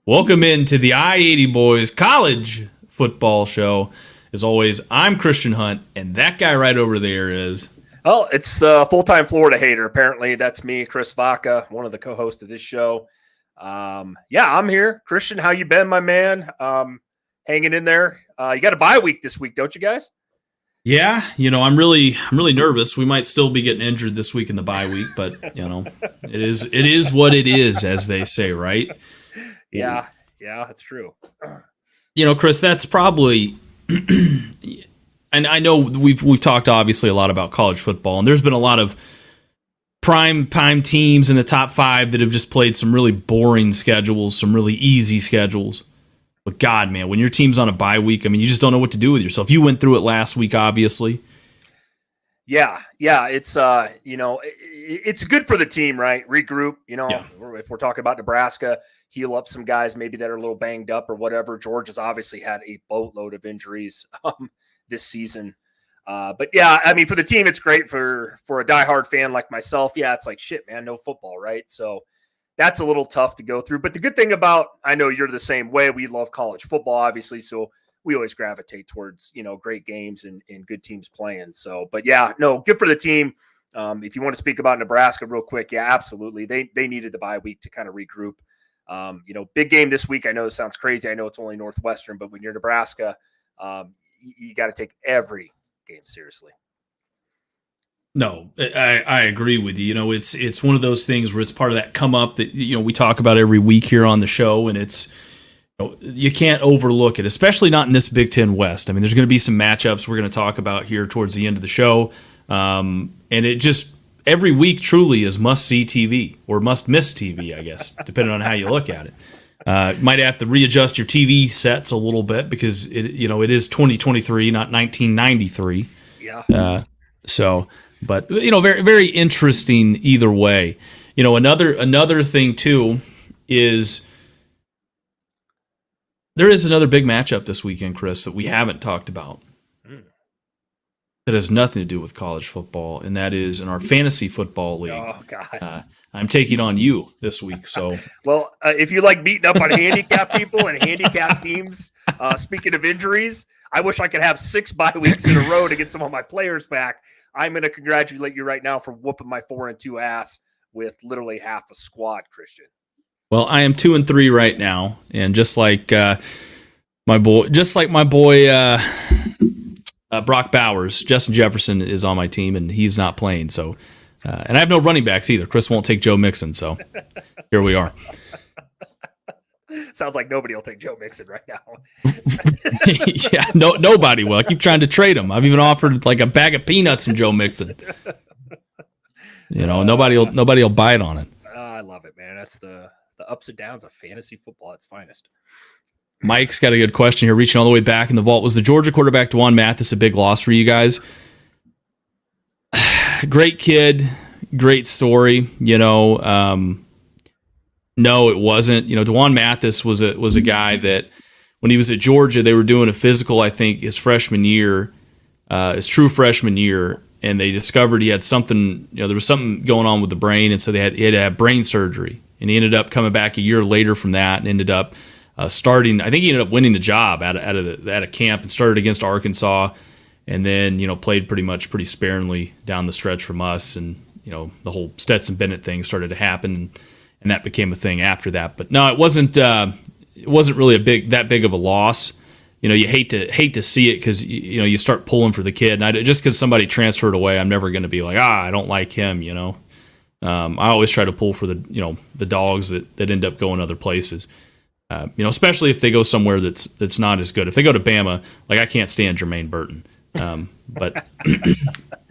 Welcome into the I-80 Boys College Football Show. As always, I'm Christian Hunt, and that guy right over there is. Oh, it's the full-time Florida hater. Apparently, that's me, Chris Vaca, one of the co-hosts of this show. Yeah, I'm here. Christian, how you been, my man? Hanging in there. You got a bye week this week, don't you guys? Yeah, I'm really nervous. We might still be getting injured this week in the bye week, but it is what it is, as they say, right? Yeah, that's true. Chris, that's probably. And I know we've talked obviously a lot about college football, and there's been a lot of prime time teams in the top five that have just played some really boring schedules, some really easy schedules. But God, man, when your team's on a bye week, I mean, you just don't know what to do with yourself. You went through it last week, obviously. Yeah, it's it's good for the team, right? Regroup. Yeah. If we're talking about Nebraska, heal up some guys maybe that are a little banged up or whatever. Georgia's obviously had a boatload of injuries this season. But yeah, I mean, for the team, it's great for a diehard fan like myself. Yeah, it's like shit, man, no football, right? So that's a little tough to go through. But the good thing about, I know you're the same way. We love college football, obviously, so we always gravitate towards great games and good teams playing. So, but yeah, no, good for the team. If you want to speak about Nebraska real quick, yeah, absolutely. They needed the bye week to kind of regroup. Big game this week. I know it sounds crazy. I know it's only Northwestern, but when you're Nebraska, you got to take every game seriously. No, I agree with you. It's one of those things where it's part of that come up that we talk about every week here on the show, and it's you can't overlook it, especially not in this Big Ten West. I mean, there's going to be some matchups we're going to talk about here towards the end of the show, and it just every week truly is must see TV or must miss TV, I guess, depending on how you look at it. Might have to readjust your TV sets a little bit because it is 2023, not 1993. Yeah. But very very interesting either way. Another thing too is there is another big matchup this weekend, Chris, that we haven't talked about. That has nothing to do with college football, and that is in our fantasy football league. Oh God. I'm taking on you this week. So, well, if you like beating up on handicap people and handicap teams, speaking of injuries, I wish I could have 6 bye weeks in a row to get some of my players back. I'm going to congratulate you right now for whooping my 4-2 ass with literally half a squad, Christian. Well, I am 2-3 right now, and just like my boy Brock Bowers, Justin Jefferson is on my team, and he's not playing. So, and I have no running backs either. Chris won't take Joe Mixon, so here we are. Sounds like nobody will take Joe Mixon right now. Yeah, nobody will. I keep trying to trade him. I've even offered like a bag of peanuts from Joe Mixon. Nobody will bite on it. I love it, man. That's the ups and downs of fantasy football at its finest. Mike's got a good question here. Reaching all the way back in the vault, was the Georgia quarterback D'Wan Mathis a big loss for you guys? Great kid, great story. No, it wasn't. D'Wan Mathis was a guy that when he was at Georgia, they were doing a physical, I think, his freshman year, his true freshman year, and they discovered he had something, there was something going on with the brain, and so he had to have brain surgery. And he ended up coming back a year later from that and ended up starting. I think he ended up winning the job out of camp and started against Arkansas, and then played pretty sparingly down the stretch from us, and the whole Stetson Bennett thing started to happen. And that became a thing after that. But no, it wasn't really that big of a loss. You hate to see it because you start pulling for the kid. And just because somebody transferred away, I'm never going to be like, I don't like him. I always try to pull for the dogs that end up going other places. Especially if they go somewhere that's not as good. If they go to Bama, like I can't stand Jermaine Burton. But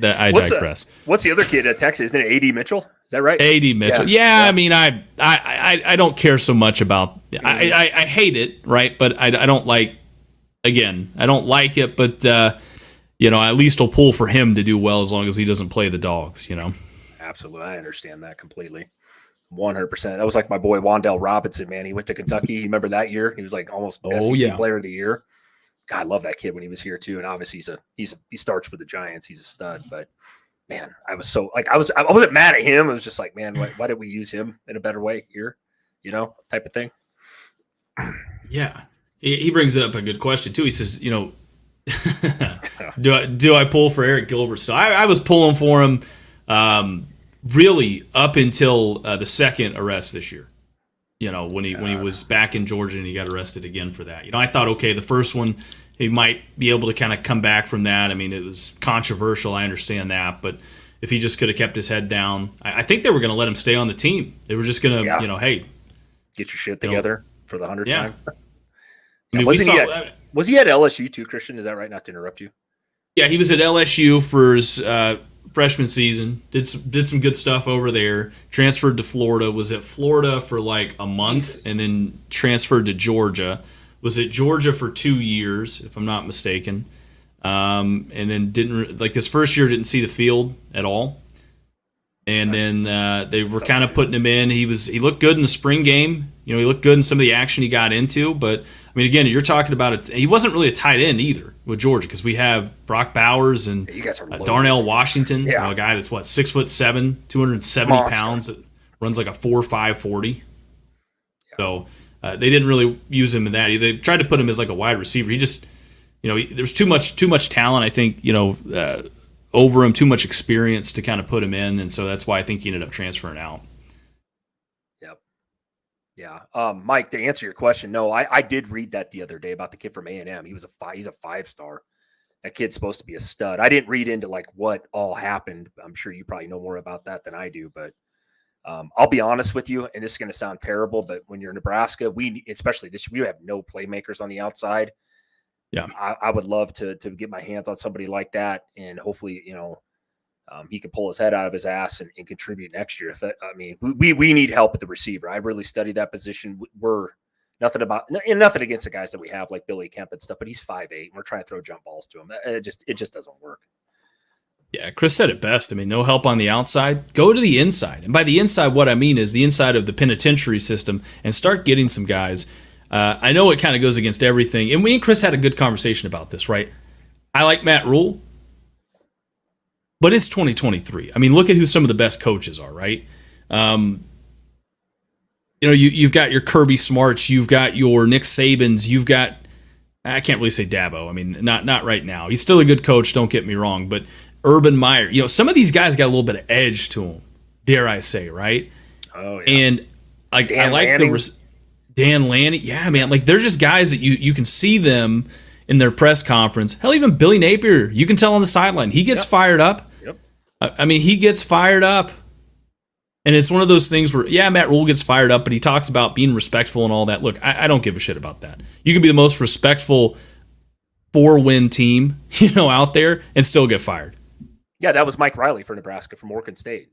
I digress. What's the other kid at Texas? Isn't it A.D. Mitchell? Is that right? A.D. Mitchell. Yeah. I mean, I don't care so much about. I hate it, right? But I don't like. Again, I don't like it, but at least I'll pull for him to do well as long as he doesn't play the dogs. Absolutely, I understand that completely. 100%. That was like my boy Wandale Robinson, man. He went to Kentucky. You remember that year? He was like almost SEC Player of the Year. God, I love that kid when he was here too. And obviously he starts for the Giants. He's a stud. But man, I was so like I wasn't mad at him. I was just like, man, why did we use him in a better way here? Type of thing. Yeah, he brings up a good question too. He says, do I pull for Eric Gilbert? So I was pulling for him, really up until the second arrest this year. When he was back in Georgia and he got arrested again for that. I thought, okay, the first one he might be able to kind of come back from that. I mean, it was controversial. I understand that, but if he just could have kept his head down, I think they were going to let him stay on the team. They were just going to, hey, get your shit together for the 100th time. I mean, was he at LSU too, Christian? Is that right? Not to interrupt you. Yeah, he was at LSU for his freshman season. Did some good stuff over there. Transferred to Florida. Was at Florida for like a month, and then transferred to Georgia. Was at Georgia for 2 years, if I'm not mistaken. And then didn't his first year didn't see the field at all. And then they were kind of putting him in. He looked good in the spring game. He looked good in some of the action he got into. But I mean, again, you're talking about it. He wasn't really a tight end either with Georgia because we have Brock Bowers and Darnell Washington, a guy that's 6'7", 270 pounds, that runs like a 4.5 40. Yeah. So they didn't really use him in that. They tried to put him as like a wide receiver. He just, there's too much talent. I think over him, too much experience to kind of put him in, and so that's why I think he ended up transferring out. Yep. Yeah. Mike, to answer your question, no, I did read that the other day about the kid from A&M. He's a 5-star. That kid's supposed to be a stud. I didn't read into like what all happened. I'm sure you probably know more about that than I do, but I'll be honest with you, and this is going to sound terrible, but when you're in Nebraska, especially this, we have no playmakers on the outside. Yeah, I would love to get my hands on somebody like that, and hopefully, he can pull his head out of his ass and contribute next year. We need help at the receiver. I really studied that position. We're nothing against the guys that we have like Billy Kemp and stuff, but he's 5'8", and we're trying to throw jump balls to him. It just doesn't work. Yeah, Chris said it best. I mean, no help on the outside. Go to the inside, and by the inside, what I mean is the inside of the penitentiary system, and start getting some guys. I know it kind of goes against everything. And we and Chris had a good conversation about this, right? I like Matt Rule, but it's 2023. I mean, look at who some of the best coaches are, right? You've got your Kirby Smarts, you've got your Nick Sabans, you've got, I can't really say Dabo. I mean, not right now. He's still a good coach, don't get me wrong, but Urban Meyer, some of these guys got a little bit of edge to them, dare I say, right? Oh, yeah. And like I like Lanning. Dan Lanning, yeah, man. Like, they're just guys that you can see them in their press conference. Hell, even Billy Napier, you can tell on the sideline. He gets fired up. Yep. I mean, he gets fired up. And it's one of those things where, yeah, Matt Rule gets fired up, but he talks about being respectful and all that. Look, I don't give a shit about that. You can be the most respectful 4-win team, out there and still get fired. Yeah, that was Mike Riley for Nebraska from Oregon State.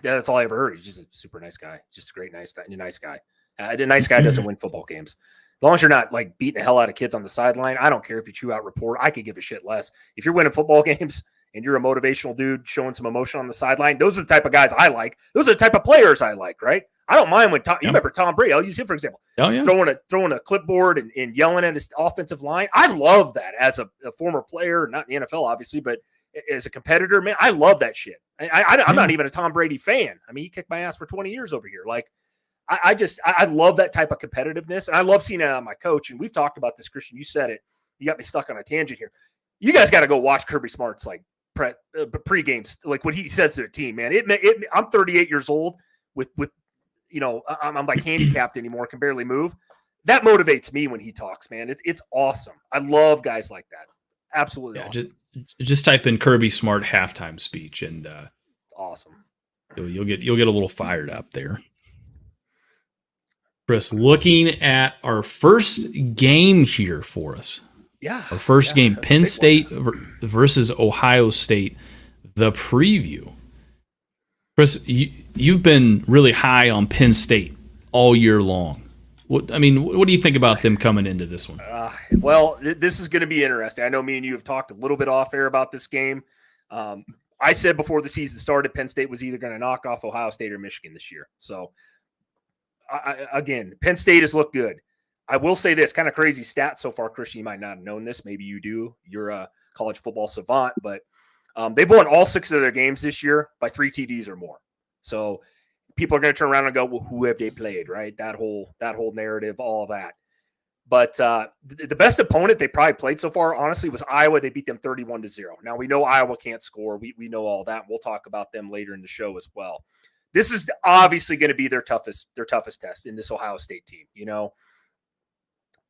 That's all I ever heard. He's just a super nice guy. Just a nice guy. A nice guy doesn't win football games. As long as you're not like beating the hell out of kids on the sideline, I don't care if you chew out report. I could give a shit less. If you're winning football games and you're a motivational dude showing some emotion on the sideline, those are the type of guys I like. Those are the type of players I like, right? I don't mind when you remember Tom Brady. I'll use him for example. Oh, yeah. Throwing a clipboard and yelling at his offensive line. I love that as a former player, not in the NFL obviously, but as a competitor, man, I love that shit. I'm not even a Tom Brady fan. I mean, he kicked my ass for 20 years over here. Like, I love that type of competitiveness. And I love seeing it on my coach. And we've talked about this, Christian. You said it. You got me stuck on a tangent here. You guys got to go watch Kirby Smart's like pre-games, like what he says to the team, man. I'm 38 years old with I'm like handicapped anymore, can barely move. That motivates me when he talks, man. It's awesome. I love guys like that. Absolutely awesome. Just type in Kirby Smart halftime speech and awesome. You'll get a little fired up there. Chris, looking at our first game here for us. Yeah. Our first game, Penn State versus Ohio State, the preview. Chris, you've been really high on Penn State all year long. What do you think about them coming into this one? Well, this is going to be interesting. I know me and you have talked a little bit off air about this game. I said before the season started, Penn State was either going to knock off Ohio State or Michigan this year. So, again, Penn State has looked good. I will say this, kind of crazy stat so far, Christian. You might not have known this. Maybe you do. You're a college football savant, but they've won all 6 of their games this year by 3 TDs or more. So people are going to turn around and go, well, who have they played, right? That whole narrative, all of that. But the best opponent they probably played so far, honestly, was Iowa. They beat them 31-0. Now, we know Iowa can't score. We know all that. We'll talk about them later in the show as well. This is obviously going to be their toughest test in this Ohio State team. You know,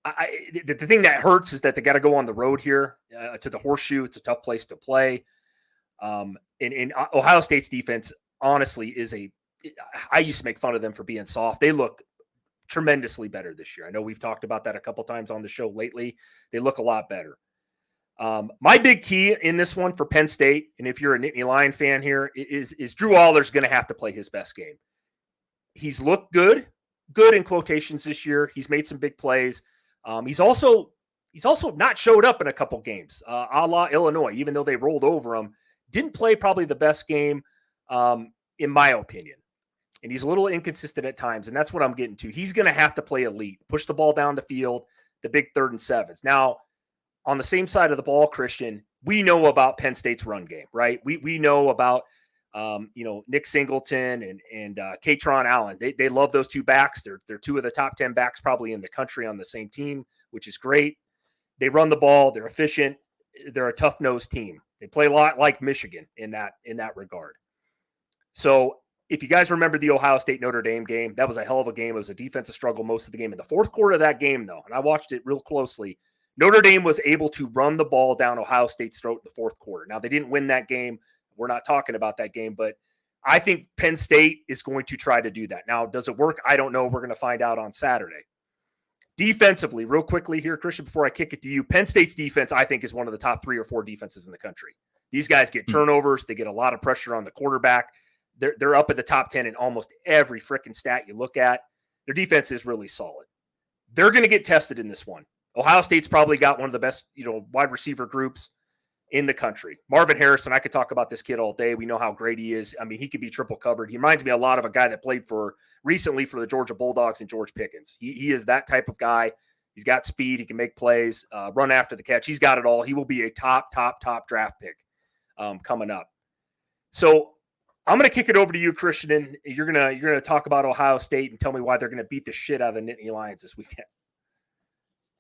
the thing that hurts is that they got to go on the road here to the Horseshoe. It's a tough place to play. And Ohio State's defense, honestly, I used to make fun of them for being soft. They look tremendously better this year. I know we've talked about that a couple times on the show lately. They look a lot better. My big key in this one for Penn State, and if you're a Nittany Lion fan here, is Drew Allar's going to have to play his best game. He's looked good in quotations this year. He's made some big plays. He's also not showed up in a couple games, a la Illinois, even though they rolled over him. Didn't play probably the best game, in my opinion. And he's a little inconsistent at times, and that's what I'm getting to. He's going to have to play elite, push the ball down the field, the big 3rd and 7s. Now, on the same side of the ball, Christian, we know about Penn State's run game, right? We know about Nick Singleton and Katron Allen. They love those two backs. They're 2 of the top 10 backs probably in the country on the same team, which is great. They run the ball. They're efficient. They're a tough-nosed team. They play a lot like Michigan in that regard. So if you guys remember the Ohio State-Notre Dame game, that was a hell of a game. It was a defensive struggle most of the game. In the fourth quarter of that game, though, and I watched it real closely, Notre Dame was able to run the ball down Ohio State's throat in the fourth quarter. Now, they didn't win that game. We're not talking about that game, but I think Penn State is going to try to do that. Now, does it work? I don't know. We're going to find out on Saturday. Defensively, real quickly here, Christian, before I kick it to you, Penn State's defense, I think, is one of the top 3 or 4 defenses in the country. These guys get turnovers. They get a lot of pressure on the quarterback. They're up at the top 10 in almost every freaking stat you look at. Their defense is really solid. They're going to get tested in this one. Ohio State's probably got one of the best, wide receiver groups in the country. Marvin Harrison, I could talk about this kid all day. We know how great he is. I mean, he could be triple covered. He reminds me a lot of a guy that played recently for the Georgia Bulldogs and George Pickens. He is that type of guy. He's got speed. He can make plays, run after the catch. He's got it all. He will be a top draft pick coming up. So I'm going to kick it over to you, Christian, and you're gonna talk about Ohio State and tell me why they're going to beat the shit out of the Nittany Lions this weekend.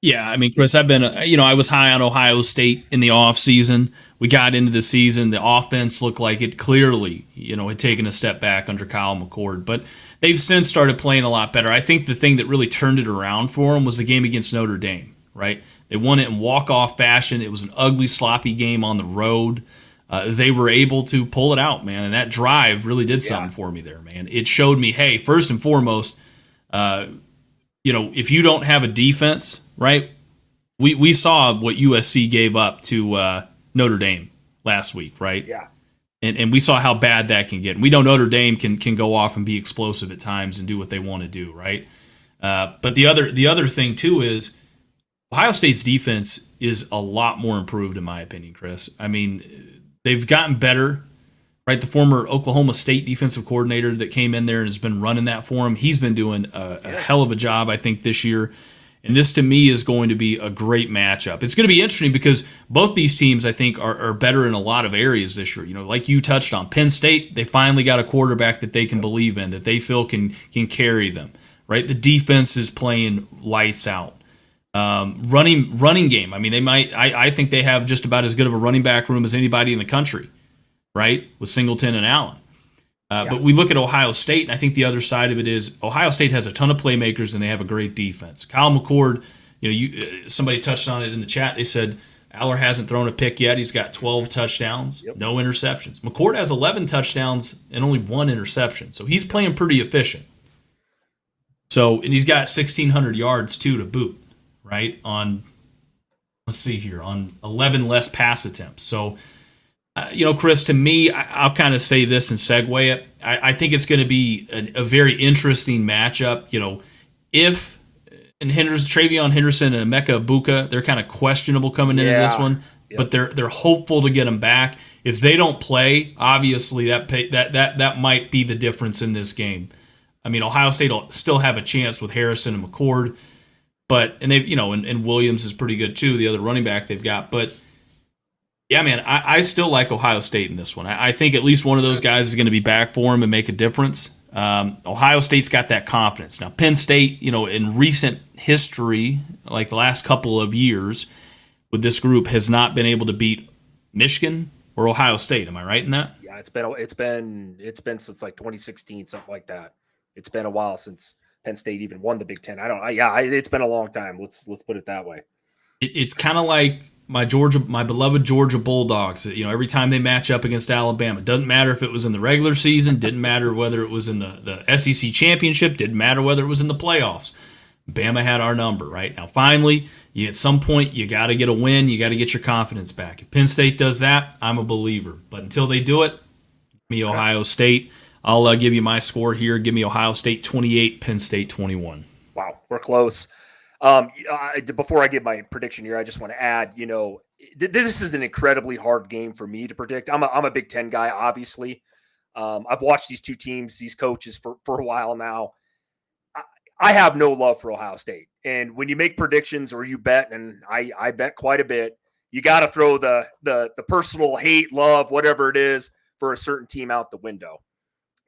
Yeah, I mean, Chris, I've been, I was high on Ohio State in the offseason. We got into the season. The offense looked like it clearly, had taken a step back under Kyle McCord. But they've since started playing a lot better. I think the thing that really turned it around for them was the game against Notre Dame, right? They won it in walk-off fashion. It was an ugly, sloppy game on the road. They were able to pull it out, man. And that drive really did something for me there, man. It showed me, hey, first and foremost, if you don't have a defense, right? We saw what USC gave up to Notre Dame last week, right? Yeah. And we saw how bad that can get. And we know Notre Dame can go off and be explosive at times and do what they want to do, right? But the other thing too is Ohio State's defense is a lot more improved in my opinion, Chris. I mean, they've gotten better. Right, the former Oklahoma State defensive coordinator that came in there and has been running that for him, he's been doing a hell of a job, I think, this year. And this, to me, is going to be a great matchup. It's going to be interesting because both these teams, I think, are better in a lot of areas this year. Like you touched on, Penn State, they finally got a quarterback that they can believe in, that they feel can carry them. Right, the defense is playing lights out. Running game. I mean, they might. I think they have just about as good of a running back room as anybody in the country. Right, with Singleton and Allen. But we look at Ohio State, and I think the other side of it is Ohio State has a ton of playmakers, and they have a great defense. Kyle McCord, somebody touched on it in the chat. They said Aller hasn't thrown a pick yet. He's got 12 touchdowns, no interceptions. McCord has 11 touchdowns and only 1 interception, so he's playing pretty efficient. So, and he's got 1,600 yards, too, to boot, right, on 11 less pass attempts. So, Chris, to me, I'll kind of say this and segue it. I think it's going to be a very interesting matchup. If Travion Henderson and Emeka Egbuka, they're kind of questionable coming into this one, but they're hopeful to get them back. If they don't play, obviously that might be the difference in this game. I mean, Ohio State will still have a chance with Harrison and McCord, and they've and Williams is pretty good too, the other running back they've got, but. Yeah, man, I still like Ohio State in this one. I think at least one of those guys is going to be back for him and make a difference. Ohio State's got that confidence. Now, Penn State, in recent history, like the last couple of years with this group, has not been able to beat Michigan or Ohio State. Am I right in that? Yeah, it's been since like 2016, something like that. It's been a while since Penn State even won the Big Ten. It's been a long time. Let's put it that way. It's kind of like my beloved Georgia Bulldogs. Every time they match up against Alabama, it doesn't matter if it was in the regular season, didn't matter whether it was in the SEC championship, didn't matter whether it was in the playoffs. Bama had our number, right? Now, finally, at some point, you got to get a win. You got to get your confidence back. If Penn State does that, I'm a believer. But until they do it, give me Ohio State. I'll give you my score here. Give me Ohio State 28, Penn State 21. Wow, we're close. Before I give my prediction here, I just want to add, this is an incredibly hard game for me to predict. I'm a Big Ten guy, obviously. I've watched these two teams, these coaches for a while now. I have no love for Ohio State. And when you make predictions or you bet, and I bet quite a bit, you got to throw the personal hate, love, whatever it is for a certain team out the window.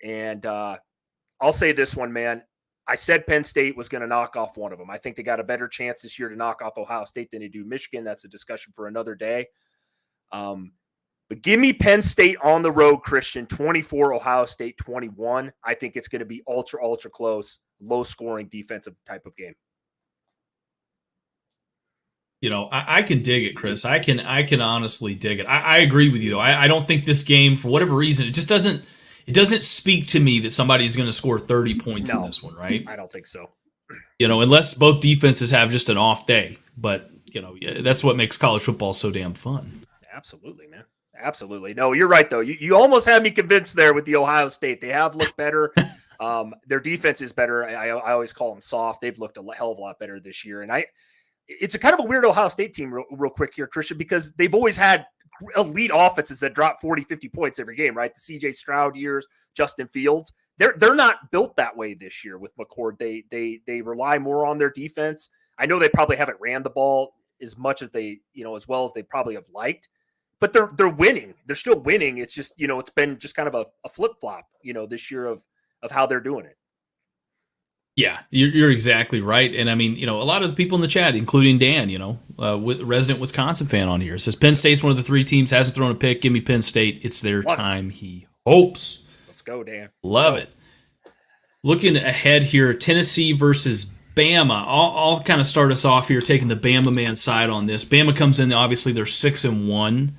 And I'll say this one, man. I said Penn State was going to knock off one of them. I think they got a better chance this year to knock off Ohio State than they do Michigan. That's a discussion for another day. But give me Penn State on the road, Christian, 24, Ohio State 21. I think it's going to be ultra, ultra close, low-scoring defensive type of game. I can dig it, Chris. I can honestly dig it. I agree with you, though. I don't think this game, for whatever reason, it just doesn't – it doesn't speak to me that somebody's going to score 30 points in this one, right? I don't think so. Unless both defenses have just an off day. But, that's what makes college football so damn fun. Absolutely, man. Absolutely. No, you're right, though. You almost had me convinced there with the Ohio State. They have looked better. Their defense is better. I always call them soft. They've looked a hell of a lot better this year. And it's a kind of a weird Ohio State team real quick here, Christian, because they've always had elite offenses that drop 40, 50 points every game, right? The CJ Stroud years, Justin Fields. They're not built that way this year with McCord. They rely more on their defense. I know they probably haven't ran the ball as much as they, as well as they probably have liked, but they're winning. They're still winning. It's just, it's been just kind of a flip-flop, this year of how they're doing it. Yeah, you're exactly right. And I mean, a lot of the people in the chat, including Dan, resident Wisconsin fan on here, says Penn State's one of the three teams, hasn't thrown a pick. Give me Penn State. It's their time, he hopes. Let's go, Dan. Love it. Looking ahead here, Tennessee versus Bama. I'll kind of start us off here, taking the Bama man side on this. Bama comes in, obviously they're 6-1.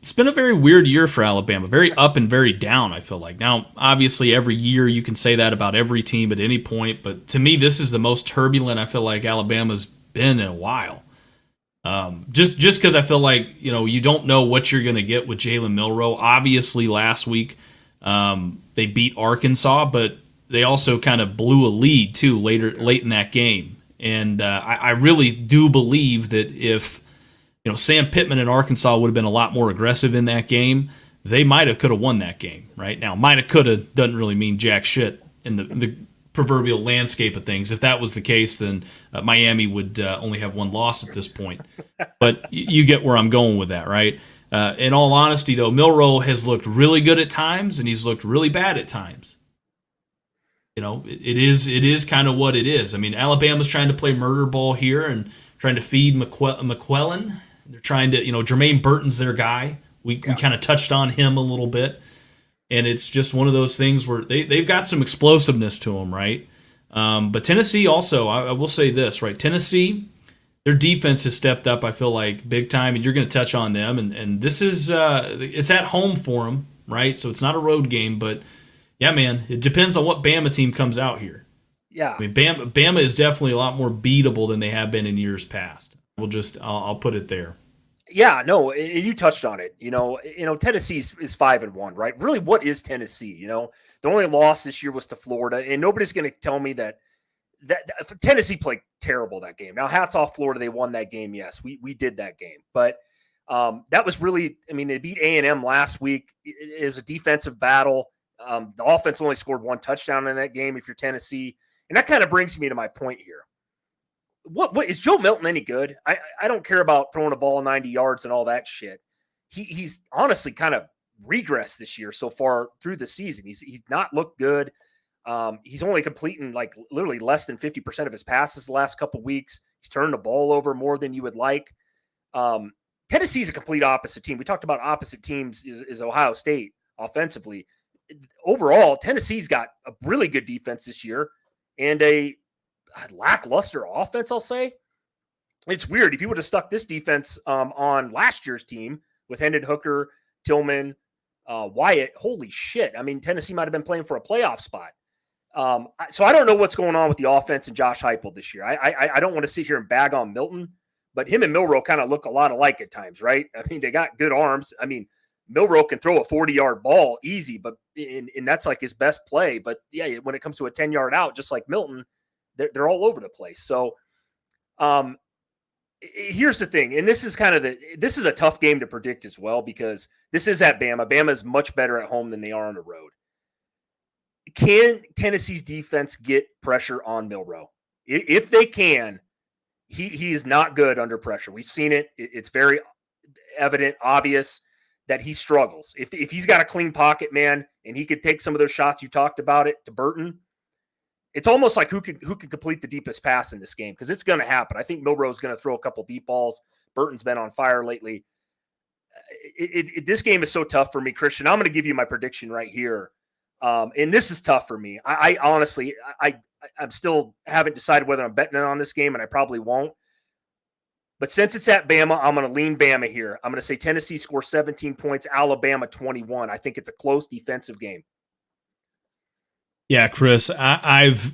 It's been a very weird year for Alabama, very up and very down, I feel like. Now, obviously, every year you can say that about every team at any point, but to me, this is the most turbulent I feel like Alabama's been in a while. Just because I feel like, you don't know what you're going to get with Jalen Milroe. Obviously, last week they beat Arkansas, but they also kind of blew a lead, too, late in that game. And I really do believe that if Sam Pittman in Arkansas would have been a lot more aggressive in that game, they could have won that game, right? Now, could have doesn't really mean jack shit in the proverbial landscape of things. If that was the case, then Miami would only have one loss at this point. But you get where I'm going with that, right? In all honesty, though, Milroe has looked really good at times, and he's looked really bad at times. It is kind of what it is. I mean, Alabama's trying to play murder ball here and trying to feed McClellan. They're trying to, Jermaine Burton's their guy. We kind of touched on him a little bit. And it's just one of those things where they've got some explosiveness to them, right? But Tennessee also, I will say this, right? Tennessee, their defense has stepped up, I feel like, big time, and you're going to touch on them. And this is, it's at home for them, right? So it's not a road game, but yeah, man, it depends on what Bama team comes out here. Yeah. I mean, Bama is definitely a lot more beatable than they have been in years past. I'll put it there. Yeah, no, and you touched on it. Tennessee is 5-1, right? Really, what is Tennessee? The only loss this year was to Florida, and nobody's going to tell me that Tennessee played terrible that game. Now, hats off Florida, they won that game. Yes, we did that game, but that was really, they beat A&M last week. It was a defensive battle. The offense only scored one touchdown in that game if you're Tennessee, and that kind of brings me to my point here. What is Joe Milton any good? I don't care about throwing a ball 90 yards and all that shit. He's honestly kind of regressed this year so far through the season. He's not looked good. He's only completing like literally less than 50% of his passes the last couple weeks. He's turned the ball over more than you would like. Tennessee's a complete opposite team. We talked about opposite teams is Ohio State offensively. Overall, Tennessee's got a really good defense this year and a lackluster offense, I'll say. It's weird. If you would have stuck this defense on last year's team with Hendon Hooker, Tillman, Wyatt, holy shit. I mean, Tennessee might have been playing for a playoff spot. So I don't know what's going on with the offense and Josh Heupel this year. I don't want to sit here and bag on Milton, but him and Milroe kind of look a lot alike at times, right? I mean, they got good arms. I mean, Milroe can throw a 40-yard ball easy, but and that's like his best play. But yeah, when it comes to a 10-yard out, just like Milton, they're all over the place. So here's the thing, and this is a tough game to predict as well because this is at Bama. Bama is much better at home than they are on the road. Can Tennessee's defense get pressure on Milroe? If they can, he is not good under pressure. We've seen it. It's very evident, obvious that he struggles. If he's got a clean pocket, man, and he could take some of those shots you talked about it to Burton, it's almost like who can complete the deepest pass in this game because it's going to happen. I think Milroe's going to throw a couple deep balls. Burton's been on fire lately. This game is so tough for me, Christian. I'm going to give you my prediction right here. And this is tough for me. I honestly, I'm still haven't decided whether I'm betting on this game, and I probably won't. But since it's at Bama, I'm going to lean Bama here. I'm going to say Tennessee scores 17 points, Alabama 21. I think it's a close defensive game. Yeah, Chris, I've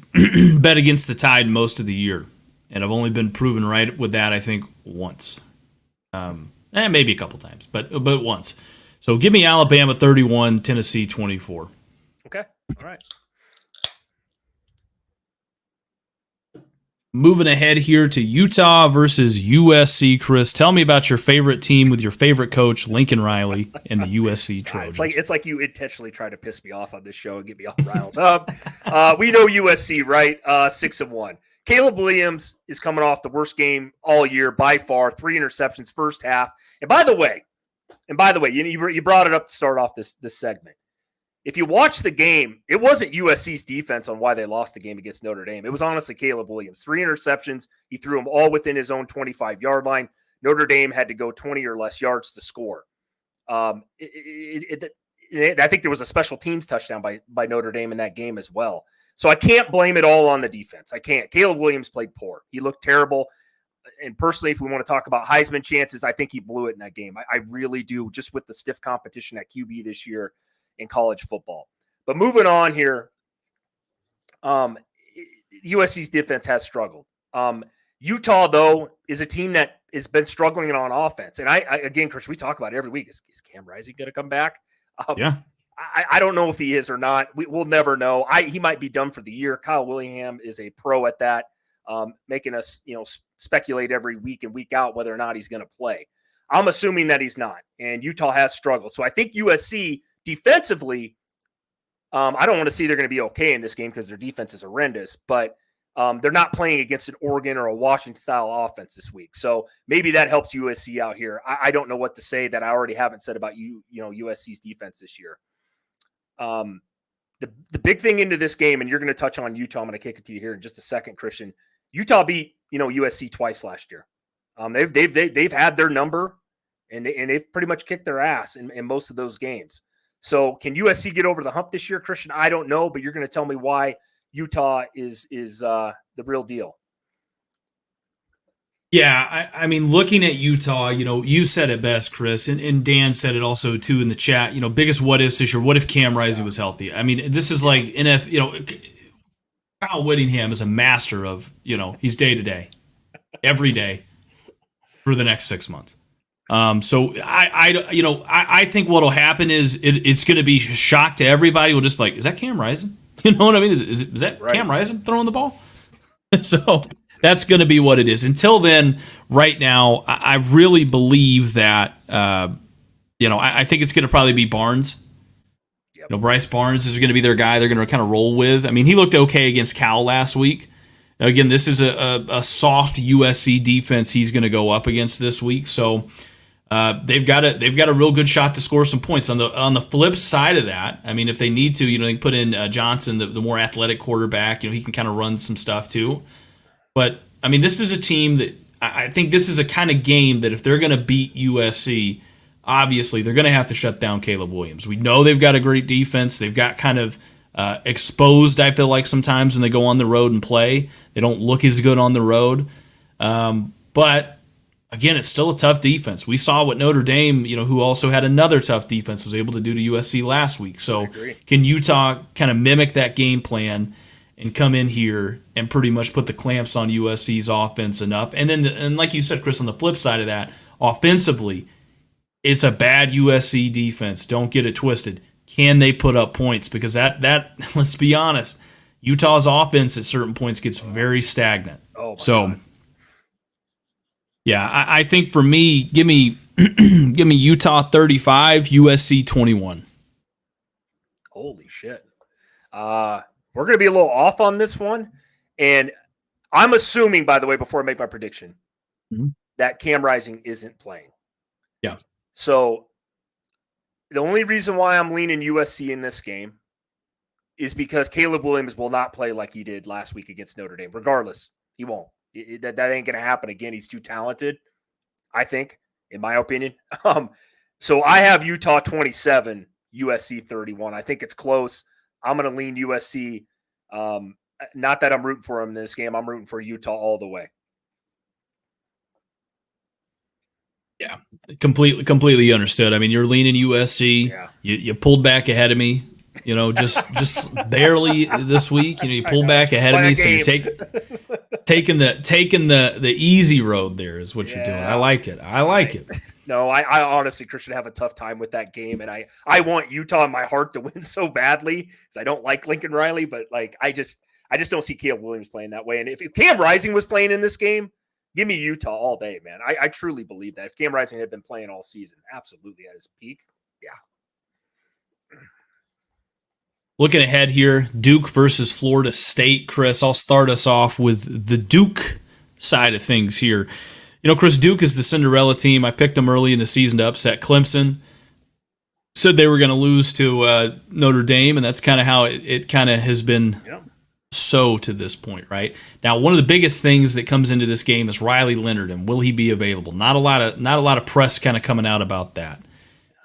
bet against the Tide most of the year, and I've only been proven right with that, I think, once. Maybe a couple times, but once. So give me Alabama 31, Tennessee 24. Okay. All right. Moving ahead here to Utah versus USC, Chris. Tell me about your favorite team with your favorite coach, Lincoln Riley, and the USC Trojans. It's like you intentionally try to piss me off on this show and get me all riled up. We know USC, right? 6-1. Caleb Williams is coming off the worst game all year by far. 3 interceptions first half. And by the way, you brought it up to start off this segment. If you watch the game, it wasn't USC's defense on why they lost the game against Notre Dame. It was honestly Caleb Williams. 3 interceptions. He threw them all within his own 25-yard line. Notre Dame had to go 20 or less yards to score. I think there was a special teams touchdown by Notre Dame in that game as well. So I can't blame it all on the defense. I can't. Caleb Williams played poor. He looked terrible. And personally, if we want to talk about Heisman chances, I think he blew it in that game. I really do, just with the stiff competition at QB this year in college football. But moving on here, USC's defense has struggled. Utah, though, is a team that has been struggling on offense. And I again, Chris, we talk about it every week. Is Cam Rising going to come back? Yeah. I don't know if he is or not. We'll never know. He might be done for the year. Kyle Willingham is a pro at that, making us speculate every week and week out whether or not he's going to play. I'm assuming that he's not. And Utah has struggled. So I think USC defensively, I don't want to see they're going to be okay in this game because their defense is horrendous, but they're not playing against an Oregon or a Washington-style offense this week. So maybe that helps USC out here. I don't know what to say that I already haven't said about USC's defense this year. The big thing into this game, and you're going to touch on Utah. I'm going to kick it to you here in just a second, Christian. Utah beat USC twice last year. They've had their number, and they've pretty much kicked their ass in most of those games. So can USC get over the hump this year, Christian? I don't know, but you're going to tell me why Utah is the real deal. Yeah, I mean, looking at Utah, you said it best, Chris, and Dan said it also, too, in the chat. Biggest what-ifs this year. What if Cam Rising was healthy? I mean, this is like Kyle Whittingham is a master of, he's day-to-day, every day for the next 6 months. So I think what'll happen is it's going to be a shock to everybody. We'll just be like, is that Cam Rising? You know what I mean? Is that right? Cam Rising throwing the ball? So that's going to be what it is. Until then, right now, I really believe that, I think it's going to probably be Barnes. Yep. Bryce Barnes is going to be their guy they're going to kind of roll with. I mean, he looked okay against Cal last week. Now, again, this is a soft USC defense he's going to go up against this week. So they've got a real good shot to score some points. On the flip side of that, I mean, if they need to, they can put in Johnson, the more athletic quarterback. He can kind of run some stuff too. But I mean, this is a team that I think this is a kind of game that if they're going to beat USC, obviously they're going to have to shut down Caleb Williams. We know they've got a great defense. They've got kind of exposed, I feel like, sometimes when they go on the road and play. They don't look as good on the road. But again, it's still a tough defense. We saw what Notre Dame, who also had another tough defense, was able to do to USC last week. So can Utah kind of mimic that game plan and come in here and pretty much put the clamps on USC's offense enough? And then, and like you said, Chris, on the flip side of that, offensively, it's a bad USC defense. Don't get it twisted. Can they put up points? Because that let's be honest, Utah's offense at certain points gets very stagnant. God. Yeah, I think for me, give me Utah 35, USC 21. Holy shit. We're going to be a little off on this one. And I'm assuming, by the way, before I make my prediction, that Cam Rising isn't playing. Yeah. So the only reason why I'm leaning USC in this game is because Caleb Williams will not play like he did last week against Notre Dame. Regardless, he won't. That ain't going to happen again. He's too talented, I think, in my opinion. So I have Utah 27, USC 31. I think it's close. I'm going to lean USC. Not that I'm rooting for him in this game. I'm rooting for Utah all the way. Yeah, completely understood. I mean, you're leaning USC. Yeah. You pulled back ahead of me. Just barely this week. You pulled back ahead of me, so you're taking the easy road. There is what you're doing. I like it. No, I honestly, Christian, have a tough time with that game, and I want Utah in my heart to win so badly because I don't like Lincoln Riley, but I just don't see Caleb Williams playing that way. And if Cam Rising was playing in this game, give me Utah all day, man. I truly believe that if Cam Rising had been playing all season, absolutely at his peak, yeah. Looking ahead here, Duke versus Florida State. Chris, I'll start us off with the Duke side of things here. Chris, Duke is the Cinderella team. I picked them early in the season to upset Clemson. Said they were going to lose to Notre Dame, and that's kind of how it kind of has been to this point, right? Now, one of the biggest things that comes into this game is Riley Leonard, and will he be available? Not a lot of press kind of coming out about that.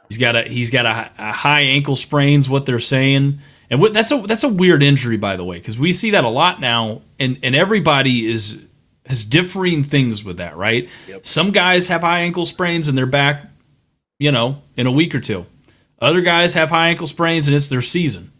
He's got a high ankle sprain, is what they're saying. And that's a weird injury, by the way, because we see that a lot now, and everybody has differing things with that, right? Yep. Some guys have high ankle sprains and they're back, in a week or two. Other guys have high ankle sprains and it's their season.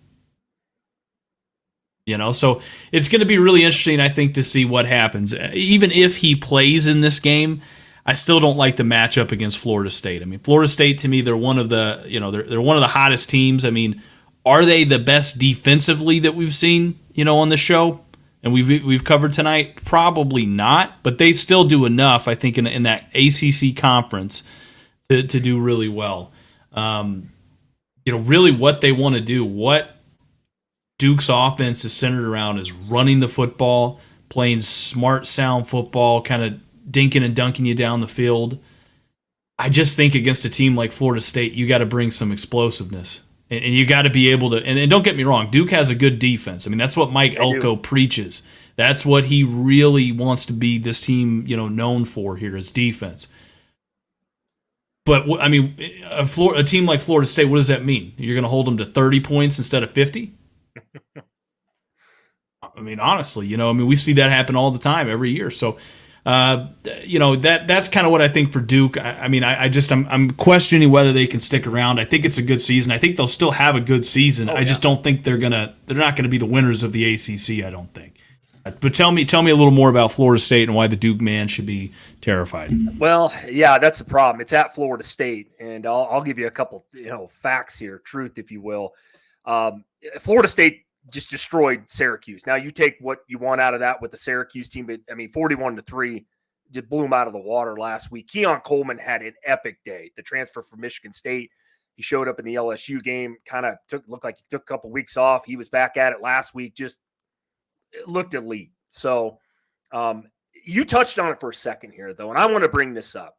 So it's going to be really interesting, I think, to see what happens. Even if he plays in this game, I still don't like the matchup against Florida State. I mean, Florida State, to me, they're one of the, they're one of the hottest teams. I mean, are they the best defensively that we've seen, on the show and we've covered tonight? Probably not, but they still do enough, I think, in that ACC conference to do really well. Really what they want to do, what Duke's offense is centered around is running the football, playing smart, sound football, kind of dinking and dunking you down the field. I just think against a team like Florida State, you got to bring some explosiveness. And you got to be able to, and don't get me wrong, Duke has a good defense. I mean, that's what Mike Elko preaches. That's what he really wants to be this team, known for here is defense. But, I mean, a team like Florida State, what does that mean? You're going to hold them to 30 points instead of 50? I mean, honestly, we see that happen all the time, every year. So, that's kind of what I think for Duke. I'm questioning whether they can stick around. I think it's a good season. I think they'll still have a good season. I just don't think they're not gonna be the winners of the ACC. I don't think. But tell me a little more about Florida State and why the Duke man should be terrified. Well, yeah, that's the problem. It's at Florida State, and I'll give you a couple, facts here, truth, if you will. Florida State just destroyed Syracuse. Now you take what you want out of that with the Syracuse team, but 41-3 just blew them out of the water last week. Keon Coleman had an epic day. The transfer from Michigan State, he showed up in the LSU game, looked like he took a couple weeks off. He was back at it last week, just looked elite. So you touched on it for a second here, though, and I want to bring this up.